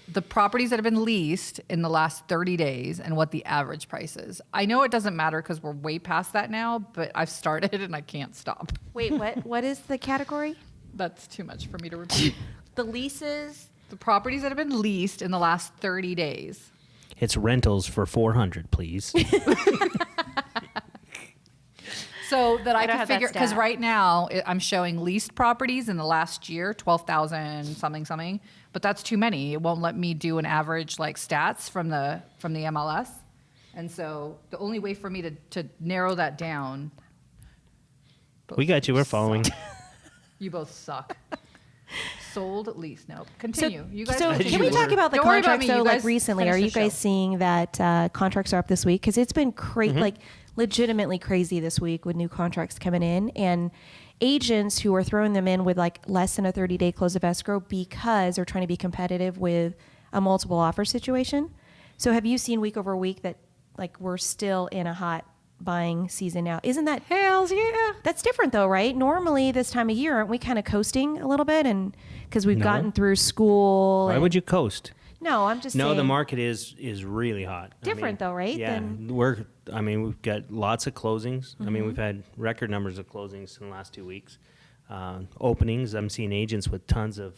the properties that have been leased in the last 30 days and what the average price is. I know it doesn't matter because we're way past that now, but I've started and I can't stop. Wait, what? What is the category? That's too much for me to repeat. The leases. The properties that have been leased in the last 30 days. It's rentals for $400, please. So that I don't can have that figure, because stat. right now I'm showing leased properties in the last year, 12,000 something, but that's too many. It won't let me do an average like stats from the MLS. And so the only way for me to narrow that down. We got you. We're following. You both suck. Sold, leased. No, continue. You guys. So continue. can we talk about the Don't worry about contracts me. though? You Like guys recently, finish are the you guys show. seeing that contracts are up this week? Because it's been Mm-hmm. like legitimately crazy this week with new contracts coming in and agents who are throwing them in with like less than a 30-day close of escrow because they're trying to be competitive with a multiple offer situation. So have you seen week over week that like we're still in a hot buying season now? Isn't that Hells yeah. that's different though, right? Normally this time of year, aren't we kind of coasting a little bit? And because we've No. gotten through school. Why would you coast? No, I'm just No, saying. the market is really hot. Different though, right? Yeah, Than- we've got lots of closings. I Mm-hmm. mean, we've had record numbers of closings in the last 2 weeks. Openings, I'm seeing agents with tons of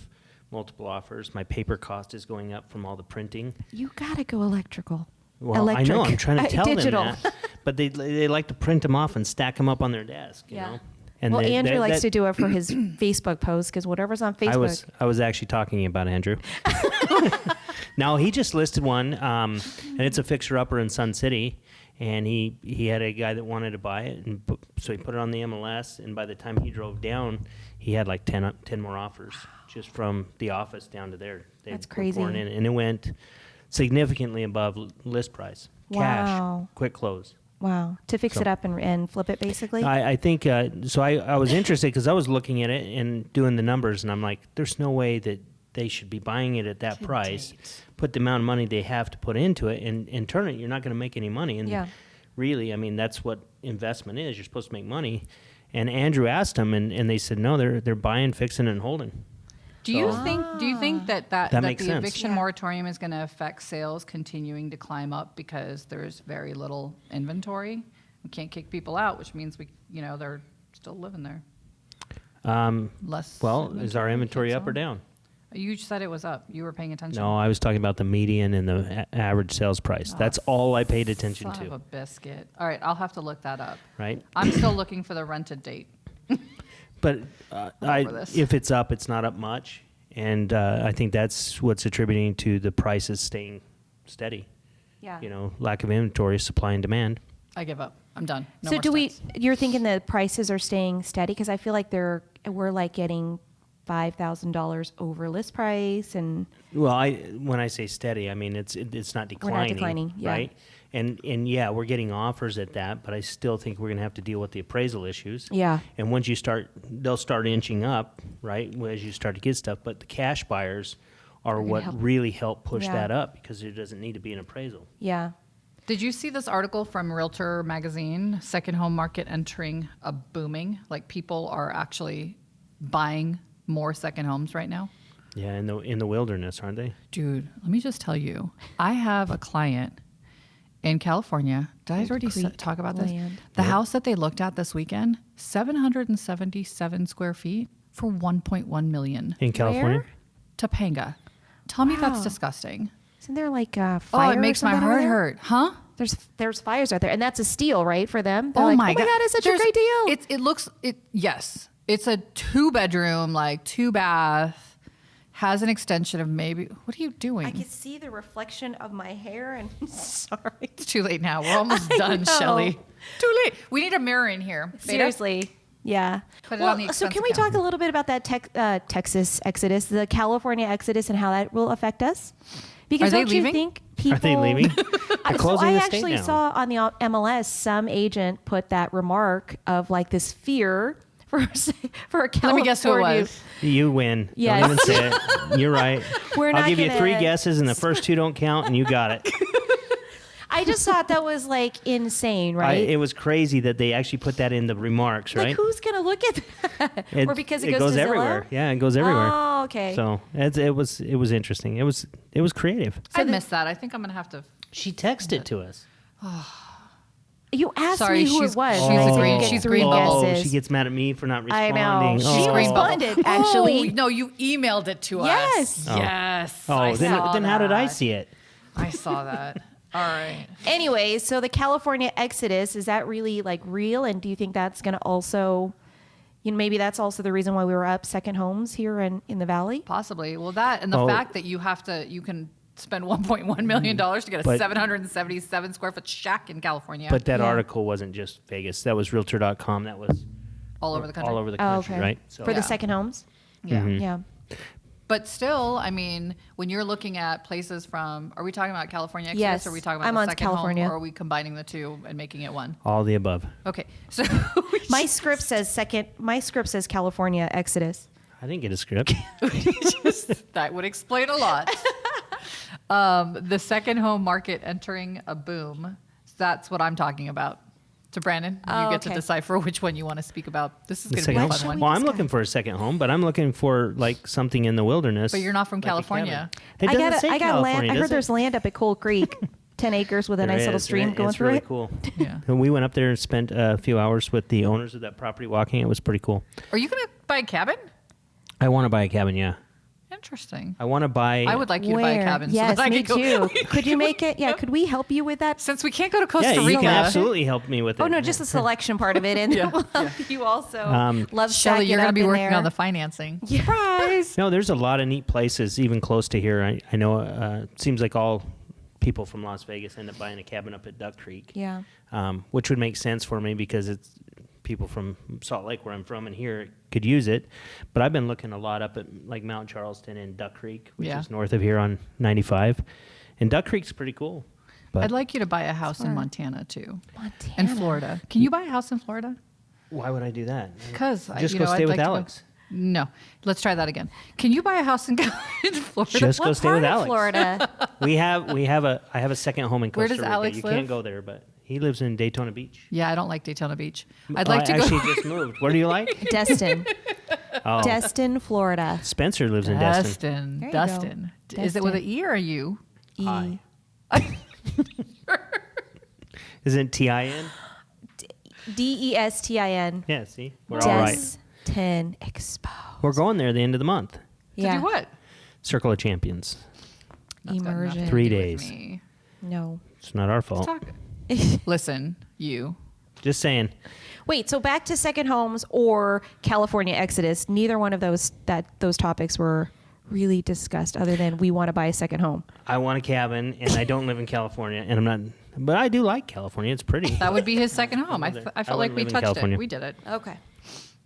multiple offers. My paper cost is going up from all the printing. You gotta go electrical. Well, Electric. I know, I'm trying to tell digital. them that. But they like to print them off and stack them up on their desk, you know? And well, they- Andrew that- likes that- to do it for his Facebook post because whatever's on Facebook. I was actually talking about Andrew. No, he just listed one, and it's a fixer-upper in Sun City, and he had a guy that wanted to buy it, and so he put it on the MLS, and by the time he drove down, he had like 10 more offers just from the office down to there. That's were pouring crazy. in, and it went significantly above list price. Wow. Cash, quick close. Wow. To fix So- it up and flip it basically. I think so. I was interested because I was looking at it and doing the numbers, and I'm like, there's no way that they should be buying it at that price, put the amount of money they have to put into it, and turn it. You're not going to make any money. And Yeah. really, I mean, that's what investment is. You're supposed to make money. And Andrew asked them, and they said, no, they're buying, fixing, and holding. Do you think that makes the sense. eviction Yeah. moratorium is going to affect sales continuing to climb up because there's very little inventory? We can't kick people out, which means they're still living there. Less. Well, is our inventory keeps up or on. down? You said it was up. You were paying attention. No, I was talking about the median and the average sales price. That's all I paid attention Son of a to, biscuit. All right, I'll have to look that up. right? I'm still looking for the rented date. But over this. if it's up, it's not up much, and I think that's what's attributing to the prices staying steady. Yeah. You know, lack of inventory, supply and demand. I give up. I'm done. No So more do we? stats. You're thinking the prices are staying steady because I feel like we're like getting $5,000 over list price and Well, when I say steady, I mean it's not We're not declining, declining, yeah. right? And yeah, we're getting offers at that, but I still think we're going to have to deal with the appraisal issues. Yeah. And once they'll start inching up, right? As you start to get stuff, but the cash buyers are gonna what help. really help push Yeah. that up because there doesn't need to be an appraisal. yeah. Did you see this article from Realtor Magazine? Second home market entering a booming. Like people are actually buying more second homes right now. Yeah, in the wilderness, aren't they? Dude, let me just tell you, I have a client in California. Did I already Creek talk about this? land. The house that they looked at this weekend, 777 square feet for 1.1 million. In California? Where? Topanga. Tell me that's Wow. disgusting. Isn't there like Oh, fire it makes or my something over heart there? hurt. Huh? There's fires out there, and that's a steal, right, for them? They're Oh like, my oh my God, it's such a There's- great deal. Yes. It's a 2-bedroom, like 2-bath, has an extension of maybe, what are you doing? I can see the reflection of my hair, and sorry. It's too late now. We're almost I done, know. Shelly. Too late. We need a mirror in here. Beta? Seriously. Yeah. Put it on the so expense can we account. talk a little bit about that Texas exodus, the California exodus, and how that will affect us? Because Are they don't you leaving? think people Are they leaving? They're closing I the state actually down. saw on the MLS some agent put that remark of like this fear for a California. Let me guess who it was. You win. Yes. Don't even say it. You're right. We're I'll not give you gonna- 3 guesses, and the first 2 don't count, and you got it. I just thought that was like insane, right? It was crazy that they actually put that in the remarks, like right? who's gonna look at that? Or because it goes to Zillow? everywhere. Yeah, it goes everywhere. Oh, okay. So it was interesting. It was creative. I missed that. I think I'm going to have to. She texted to us. You asked Sorry, me who she's- it was. she's and I said agreed. you get She's 3 green bubble. guesses. She gets mad at me for not I responding. know. She Oh. responded, actually. Oh, no, you emailed it to Yes. us. Oh. Yes. Oh, I saw then how did I that. see it? I saw that. All right. Anyway, so the California exodus, is that really like real? And do you think that's going to also, maybe that's also the reason why we were up second homes here in the Valley? Possibly. Well, that and the Oh. fact that you can spend $1.1 million to get a But- 777 square foot shack in California. But that Yeah. article wasn't just Vegas. That was Realtor.com. That was all over the country. all over the Oh, country, okay. right? So For Yeah. the second homes? Yeah. Yeah. But still, I mean, when you're looking at places from, are we talking about California exodus? Yes, Or are we talking about I'm the on second California. home? Or are we combining the two and making it one? all the above. Okay. So My script says California exodus. I didn't get a script. that would explain a lot. The second home market entering a boom. That's what I'm talking about. So Brandon, you Oh, get to okay. decipher which one you want to speak about. This is The going to second be a home. fun should one. we Well, I'm discuss? looking for a second home, but I'm looking for like something in the wilderness. But you're not from like a California. cabin. It doesn't say I got California, land. I does heard it? there's land up at Coal Creek, 10 acres with a There nice little is, stream and going it's through really it. cool. Yeah. And we went up there and spent a few hours with the owners of that property walking. It was pretty cool. Are you going to buy a cabin? I want to buy a cabin, yeah. Interesting. I want to buy. I would like you to buy a cabin. Yes, so that I me could go. too. Could you make it? Yeah, could we help you with that? Since we can't go to Costa Yeah, Rica. you can absolutely help me with it. Oh no, just the selection part of it, and Yeah, we'll help you also. Love Shelly, you're going to be working on the financing. surprise. No, there's a lot of neat places even close to here. I know it seems like all people from Las Vegas end up buying a cabin up at Duck Creek. Yeah. Which would make sense for me because it's people from Salt Lake, where I'm from, and here could use it. But I've been looking a lot up at like Mount Charleston and Duck Creek, which Yeah. is north of here on 95. And Duck Creek's pretty cool. But I'd like you to buy a house in Smart. Montana too. Montana. And Florida. Can you buy a house in Florida? why would I do that? Because Just go stay with Alex. No, let's try that again. Can you buy a house in Florida? Just go What stay part with of Alex. Florida? I have a second home in Where Costa does Rica. Alex You live? can't go there, but he lives in Daytona Beach. Yeah, I don't like Daytona Beach. I'd like to I go. actually just moved. Where do you like? Destin. Oh, Destin, Florida. Spencer lives in Destin. There you Dustin. go. Is it with an Destin. E or a U? Hi. Isn't TIN? Destin. Yeah, see? We're all right. Destin Expo. We're going there at the end of the month. To do what? Circle of Champions. That's got nothing Immersion. to 3 do with days. me. No. It's not our fault. Talk. Listen, you. Just saying. Wait, so back to second homes or California exodus. Neither one of those topics were really discussed other than we want to buy a second home. I want a cabin, and I don't live in California, and I'm not. But I do like California. It's pretty. That would be his second home. I I felt like wouldn't we live in touched California. it. We did it. Okay.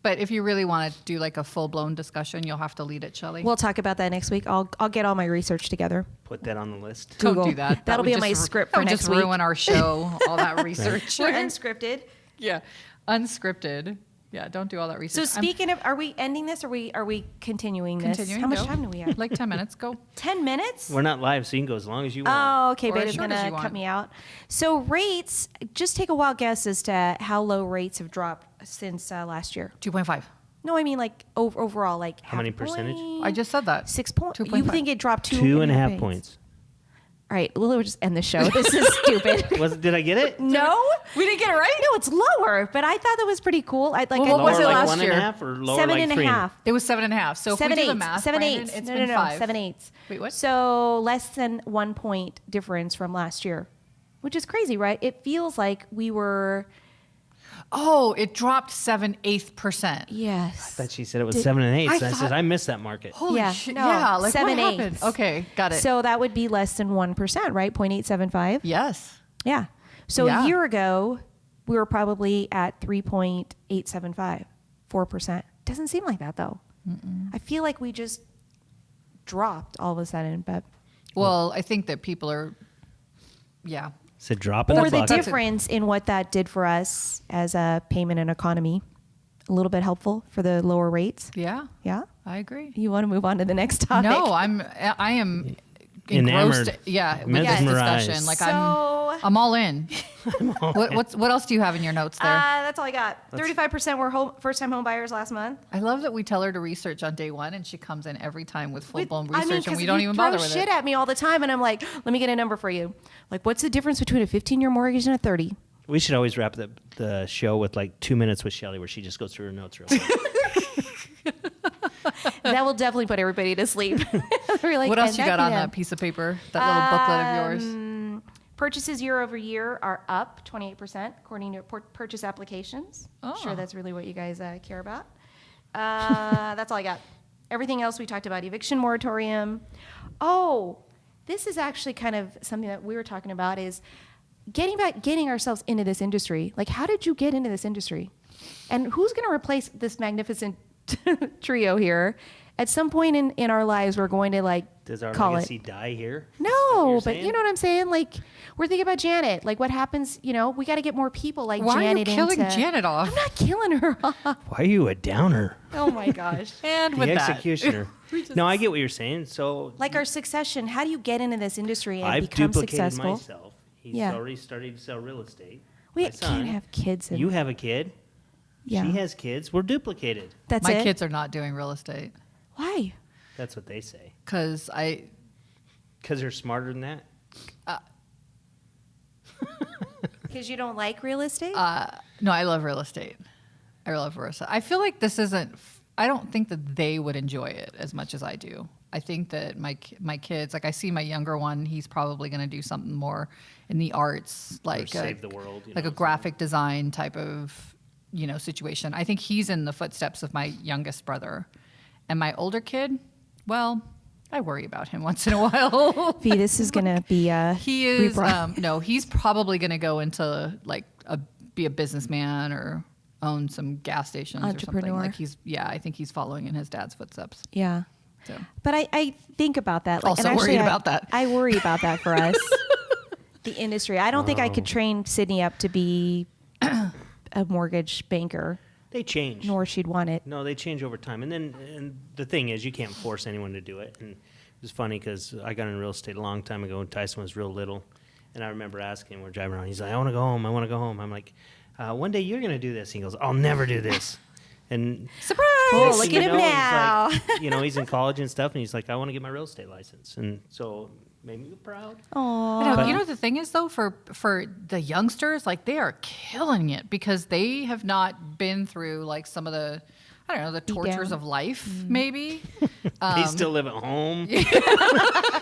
But if you really want to do like a full blown discussion, you'll have to lead it, Shelly. We'll talk about that next week. I'll get all my research together. Put that on the list. Don't Google. do that. That'll would be on just my script that for would next just week. ruin our show. All that research. We're unscripted. Yeah, unscripted. Yeah, don't do all that So research. speaking of, are we ending this or are we continuing this? Continuing, How much go. time do we have? Like 10 minutes. Go. 10 minutes? We're not live, so you can go as long as you want. Oh, okay. Or as Beta's short going as to you want. cut me out. So rates, just take a wild guess as to how low rates have dropped since last year. 2.5. No, I mean like overall, like How many percentage? I just said that. 6 points. You 2.5. think it dropped 2.5 points. All right, we'll just end the show. This is stupid. Did I get it? No, We didn't get it right? no, it's lower, but I thought that was pretty cool. What Lower was it like last 1.5 year? or lower 7.5. like 3? It was 7.5. So if we do the math, Seven Brandon, eighths. it's No, been 5. 7/8. Wait, what? So less than 1 point difference from last year, which is crazy, right? It feels like we were. Oh, it dropped 7/8%. Yes. That she said it was 7.125. I So I said thought- I missed that market. Holy Yeah, shit. no, Yeah, like 7/8. what happened? Okay, got it. So that would be less than 1%, right? 0.875. Yes. Yeah. So Yeah. a year ago, we were probably at 3.875, 4%. Doesn't seem like that though. I feel like we just dropped all of a sudden, but Well, I think that people are, yeah. It's a drop in or the the bucket. difference in what that did for us as a payment and economy, a little bit helpful for the lower rates. Yeah, Yeah. I agree. You want to move on to the next topic? No, I am Enamored. engrossed. Yeah, with this Mesmerized. discussion. Like So- I'm all in. What else do you have in your notes there? That's all I got. 35% were first-time home buyers last month. I love that we tell her to research on day one, and she comes in every time with full-blown I research, mean, and 'cause we don't you even throw bother with shit it. at me all the time, and I'm like, let me get a number for you. Like, what's the difference between a 15-year mortgage and a 30? We should always wrap the show with like 2 minutes with Shelly where she just goes through her notes real quick. That will definitely put everybody to sleep. We're like, What else and you got on can that piece of paper? That little booklet of yours? Purchases year over year are up 28% according to purchase applications. Oh. Sure, that's really what you guys care about. That's all I got. Everything else we talked about. Eviction moratorium. Oh, this is actually kind of something that we were talking about is getting ourselves into this industry. Like, how did you get into this industry? And who's going to replace this magnificent trio here? At some point in our lives, we're going to like Does our call legacy it. die here? No, you're but you saying? know what I'm saying? Like, we're thinking about Janet. Like, what happens, we got to get more people like Why Janet are you killing into... Janet off? I'm not killing her off. Why are you a downer? Oh, my gosh. And The with that, executioner. No, I get what you're saying. So Like our succession, how do you get into this industry and I've become duplicated successful? myself. He's Yeah. already started to sell real estate. We My son, can't have kids. You have a kid. Yeah. She has kids. We're duplicated. That's my it? kids are not doing real estate Why? That's what they say. because Because they're smarter than that. Because you don't like real estate? no, I love real estate. I love real estate. I feel like this isn't. I don't think that they would enjoy it as much as I do. I think that my kids, like I see my younger one, he's probably going to do something more in the arts, like save the world, like a graphic design type of situation. I think he's in the footsteps of my youngest brother, and my older kid. Well, I worry about him once in a while. V, this is going to be He is rebroad- no, he's probably going to go into like be a businessman or own some gas stations or something. Entrepreneur. Like I think he's following in his dad's footsteps. Yeah. So. But I think about that. Like, Also and actually, worried about that. I worry about that for us, the industry. I don't think I could train Sydney up to be a mortgage banker, They change. nor she'd want it. No, they change over time. And the thing is, you can't force anyone to do it. And it was funny because I got in real estate a long time ago when Tyson was real little. And I remember asking him, we're driving around, he's like, I want to go home. I want to go home. I'm like, one day you're going to do this. He goes, I'll never do this. And Surprise! Oh, next look thing at you him know, now. He's like, he's in college and stuff. And he's like, I want to get my real estate license. And so made me proud. Aw. But you know what the thing is though, for the youngsters, like they are killing it because they have not been through like some of the, I don't know, the tortures down. of life, maybe. They still live at home.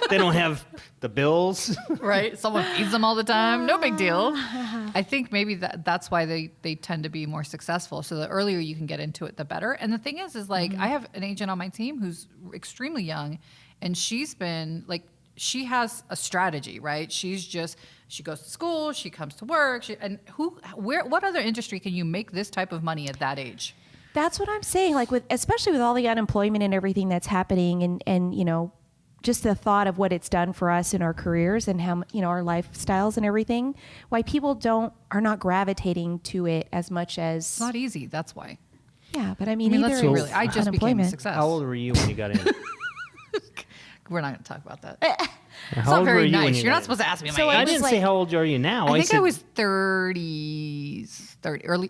They don't have the bills. Right? Someone feeds them all the time. No big deal. I think maybe that's why they tend to be more successful. So the earlier you can get into it, the better. And the thing is like I have an agent on my team who's extremely young, and she's been like, she has a strategy, right? She goes to school, she comes to work, what other industry can you make this type of money at that age? That's what I'm saying. Like especially with all the unemployment and everything that's happening, and just the thought of what it's done for us in our careers and how our lifestyles and everything. Why people are not gravitating to it as much as. It's not easy. That's why. Yeah, but I mean, let's either be is really. I just became a unemployment. success. How old were you when you got in? We're not going to talk about that. How It's not old were very you when nice. you You're got not in? supposed to ask me my So age. I was didn't like- say how old are you now. I think said, I was 30s, early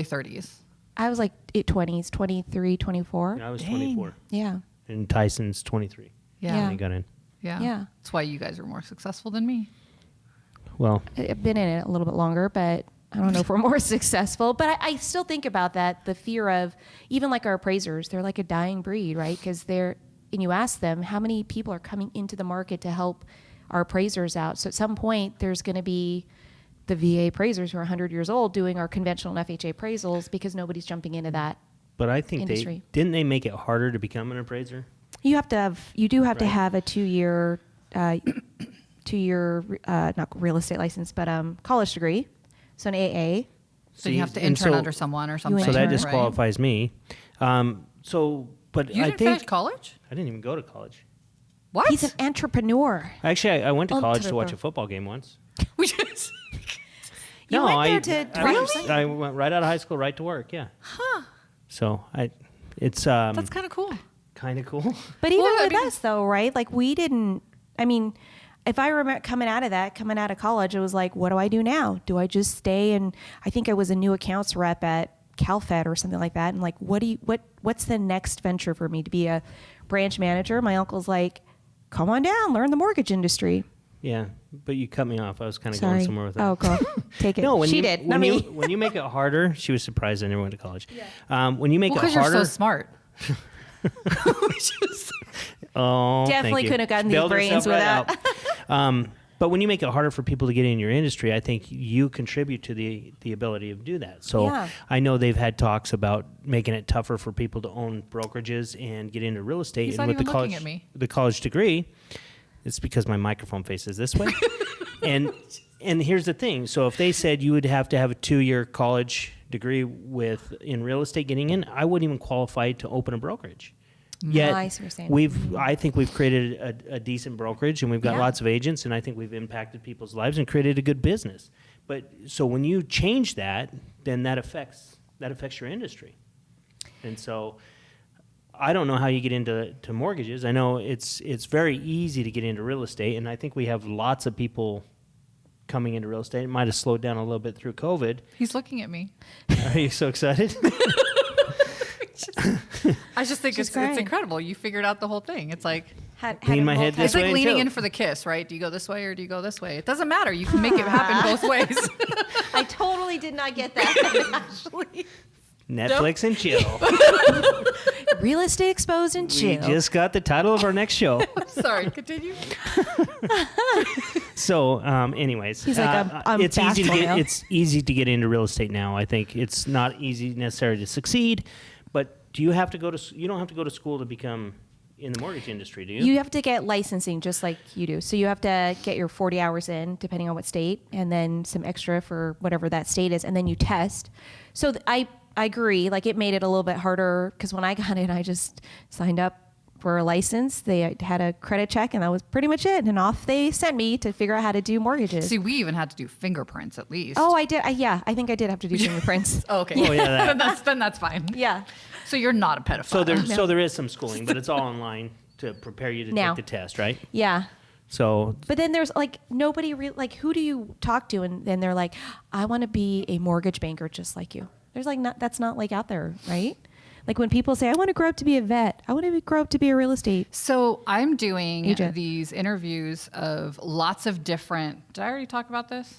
30s. I was like 20s, 23, 24. I was Dang. 24. Yeah. And Tyson's 23. Yeah. Yeah. When he got in. Yeah. Yeah. That's why you guys are more successful than me. Well, I've been in it a little bit longer, but I don't know if we're more successful. But I still think about that, the fear of even like our appraisers, they're like a dying breed, right? Because and you ask them, how many people are coming into the market to help our appraisers out? So at some point, there's going to be the VA appraisers who are 100 years old doing our conventional and FHA appraisals because nobody's jumping into that. but I think Industry. didn't they make it harder to become an appraiser? You do have to Right. have a 2-year, not real estate license, but college degree. So an AA. So you have to and intern so- under someone or something. So that Intern. disqualifies me. But You I didn't think finish college? I didn't even go to college. What? He's an entrepreneur. Actually, I went to college to watch Entrepreneur. a football game once. We just. You went there to Really? I went right out of high school, right to work. Yeah. Huh. So it's That's kind of cool. kind of cool. But even Well, I with mean- us, though, right? Like we didn't. I mean, if I remember coming out of college, it was like, what do I do now? Do I just stay? And I think I was a new accounts rep at CalFed or something like that. And like, what's the next venture for me to be a branch manager? My uncle's like, come on down, learn the mortgage industry. Yeah, but you cut me off. I was kind of going Sorry. somewhere with that. Oh, go take it. No, when she you, did, when not me. when you make it harder, she was surprised I never went to college. Yeah. When you make Well, it because you're harder, so smart. oh, Definitely thank you. couldn't have gotten these Bailed brains herself without. out. But when you make it harder for people to get in your industry, I think you contribute to the ability to do that. So Yeah. I know they've had talks about making it tougher for people to own brokerages and get into real estate. He's and not with even looking at me. the college degree, it's because my microphone faces this way. and here's the thing. So if they said you would have to have a 2-year college degree in real estate getting in, I wouldn't even qualify to open a brokerage. Yet I see what you're saying. I think we've created a decent brokerage, and we've got Yeah. lots of agents, and I think we've impacted people's lives and created a good business. But so when you change that, then that affects your industry. And so I don't know how you get into mortgages. I know it's very easy to get into real estate, and I think we have lots of people coming into real estate. It might have slowed down a little bit through COVID. He's looking at me. Are you so excited? I just think She's it's crying. incredible. You figured out the whole thing. It's like Lean my head this it's like way leaning too. in for the kiss, right? Do you go this way or do you go this way? It doesn't matter. You can make it happen both ways. I totally did not get that. Actually, Netflix and chill. real estate exposed and We chill. just got the title of our next show. Sorry, continue. So, anyways, He's like, I'm it's easy to basketball get. now. It's easy to get into real estate now. I think it's not easy necessarily to succeed, but do you have to go to? You don't have to go to school to become in the mortgage industry, do you? You have to get licensing just like you do. So you have to get your 40 hours in, depending on what state, and then some extra for whatever that state is, and then you test. So I agree. Like it made it a little bit harder because when I got in, I just signed up for a license. They had a credit check, and that was pretty much it. And off they sent me to figure out how to do mortgages. See, we even had to do fingerprints at least. Oh, I did. I think I did have to do fingerprints. Oh, okay. Oh, yeah, that. then that's fine. Yeah. So you're not a pedophile. So there is some schooling, but it's all online to prepare you to Now. take the test, right? Yeah. So But then there's like nobody like who do you talk to, and then they're like, I want to be a mortgage banker just like you. There's like that's not like out there, right? Like when people say, I want to grow up to be a vet, I want to grow up to be a real estate. So I'm doing Agent. these interviews of lots of different. Did I already talk about this?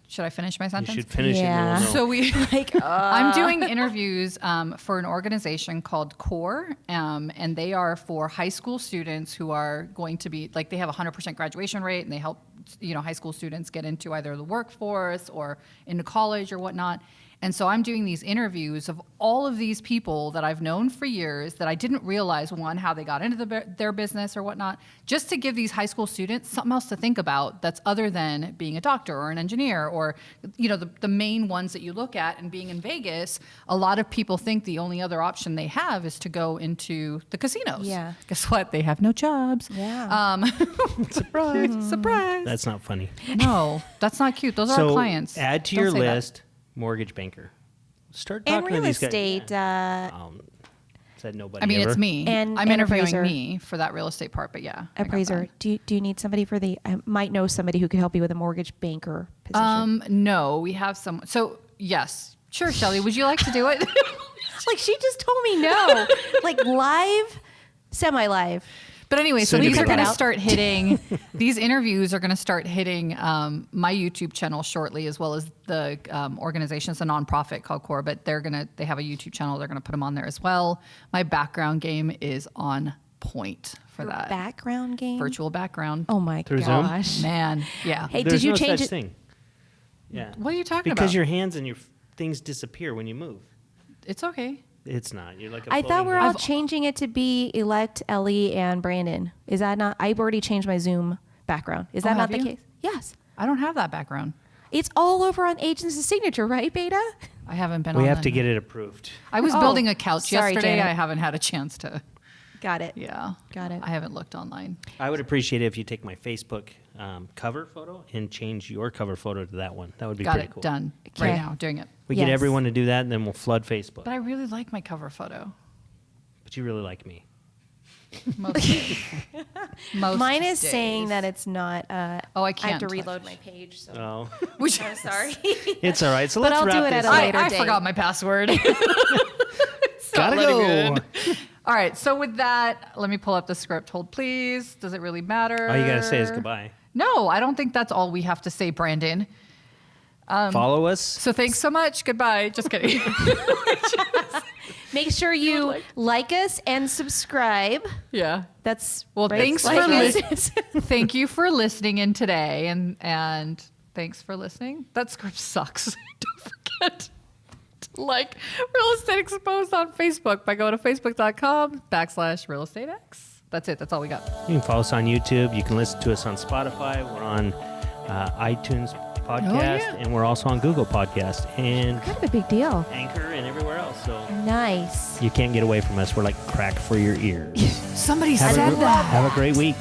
Should I finish my you sentence? should finish Yeah. it. No. So we Like I'm doing interviews for an organization called CORE, and they are for high school students who are going to be like they have a 100% graduation rate, and they help high school students get into either the workforce or into college or whatnot. And so I'm doing these interviews of all of these people that I've known for years that I didn't realize, one, how they got into their business or whatnot, just to give these high school students something else to think about that's other than being a doctor or an engineer or, the main ones that you look at. And being in Vegas, a lot of people think the only other option they have is to go into the casinos. Yeah. Guess what? They have no jobs. Yeah. Surprise. Surprise. That's not funny. No, that's not cute. Those are So our clients. add to Don't your say that. list mortgage banker. Start and talking real to these estate. guys. Said nobody. I mean, ever. it's me. And- I'm and interviewing appraiser. me for that real estate part, but yeah. I got Appraiser. Do you need somebody for I might know somebody who could help you with a mortgage banker that. position. No, we have some. So yes, sure, Shelly. Would you like to do it? Like she just told me no. Like live, semi-live. But anyway, so Soon to these be are going to live. start hitting, these interviews are going to start hitting my YouTube channel shortly, as well as the organization. It's a nonprofit called Core, but they have a YouTube channel. They're going to put them on there as well. My background game is on point for Your that. background game? Virtual background. Oh my Through Zoom? gosh. Man, yeah. Hey, There's did you no change such it? thing. Yeah. What are you talking about? Because your hands and your things disappear when you move. It's okay. It's not. You're like a I thought floating we're head. all changing it to be elect Ellie and Brandon. Is that not? I've already changed my Zoom background. Is that have not the you? case? Yes. I don't have that background. It's all over on Agents of Signature, right, Beta? I haven't been We on have that. to get it approved. I was Oh, building a couch sorry, yesterday. Janet. I haven't had a chance to. Got it. Yeah. Got it. I haven't looked online. I would appreciate it if you take my Facebook cover photo and change your cover photo to that one. That would be Got pretty it cool. done Okay. right now. Doing it. We Yes. get everyone to do that, and then we'll flood Facebook. But I really like my cover photo. But you really like me. Most, most Mine is days. saying that it's not. Oh, I I have can't to touch reload it. my page. So Oh, Which I'm sorry. it's all right. So But let's I'll wrap do it this at a up. later I date. forgot my password. Gotta Not letting go. good. All right. So with that, let me pull up the script. Hold, please. Does it really matter? All you gotta say is goodbye. No, I don't think that's all we have to say, Brandon. Follow us. So thanks so much. Goodbye. Just kidding. Make sure you like us and subscribe. yeah. That's Well, right. thanks Like for us. listening. Thank you for listening in today, and thanks for listening. That script sucks. Don't forget to like Real Estate Exposed on Facebook by going to facebook.com/realestatex. That's it. That's all we got. You can follow us on YouTube. You can listen to us on Spotify. We're on iTunes podcast, yeah. and we're also on Google Podcast and Kind of a big deal. Anchor and everywhere else. So Nice. you can't get away from us. We're like crack for your ears. Somebody Have said a, that. have a great week.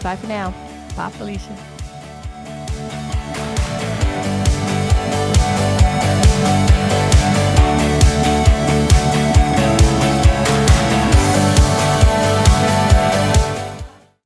Bye for now. Bye, Felicia.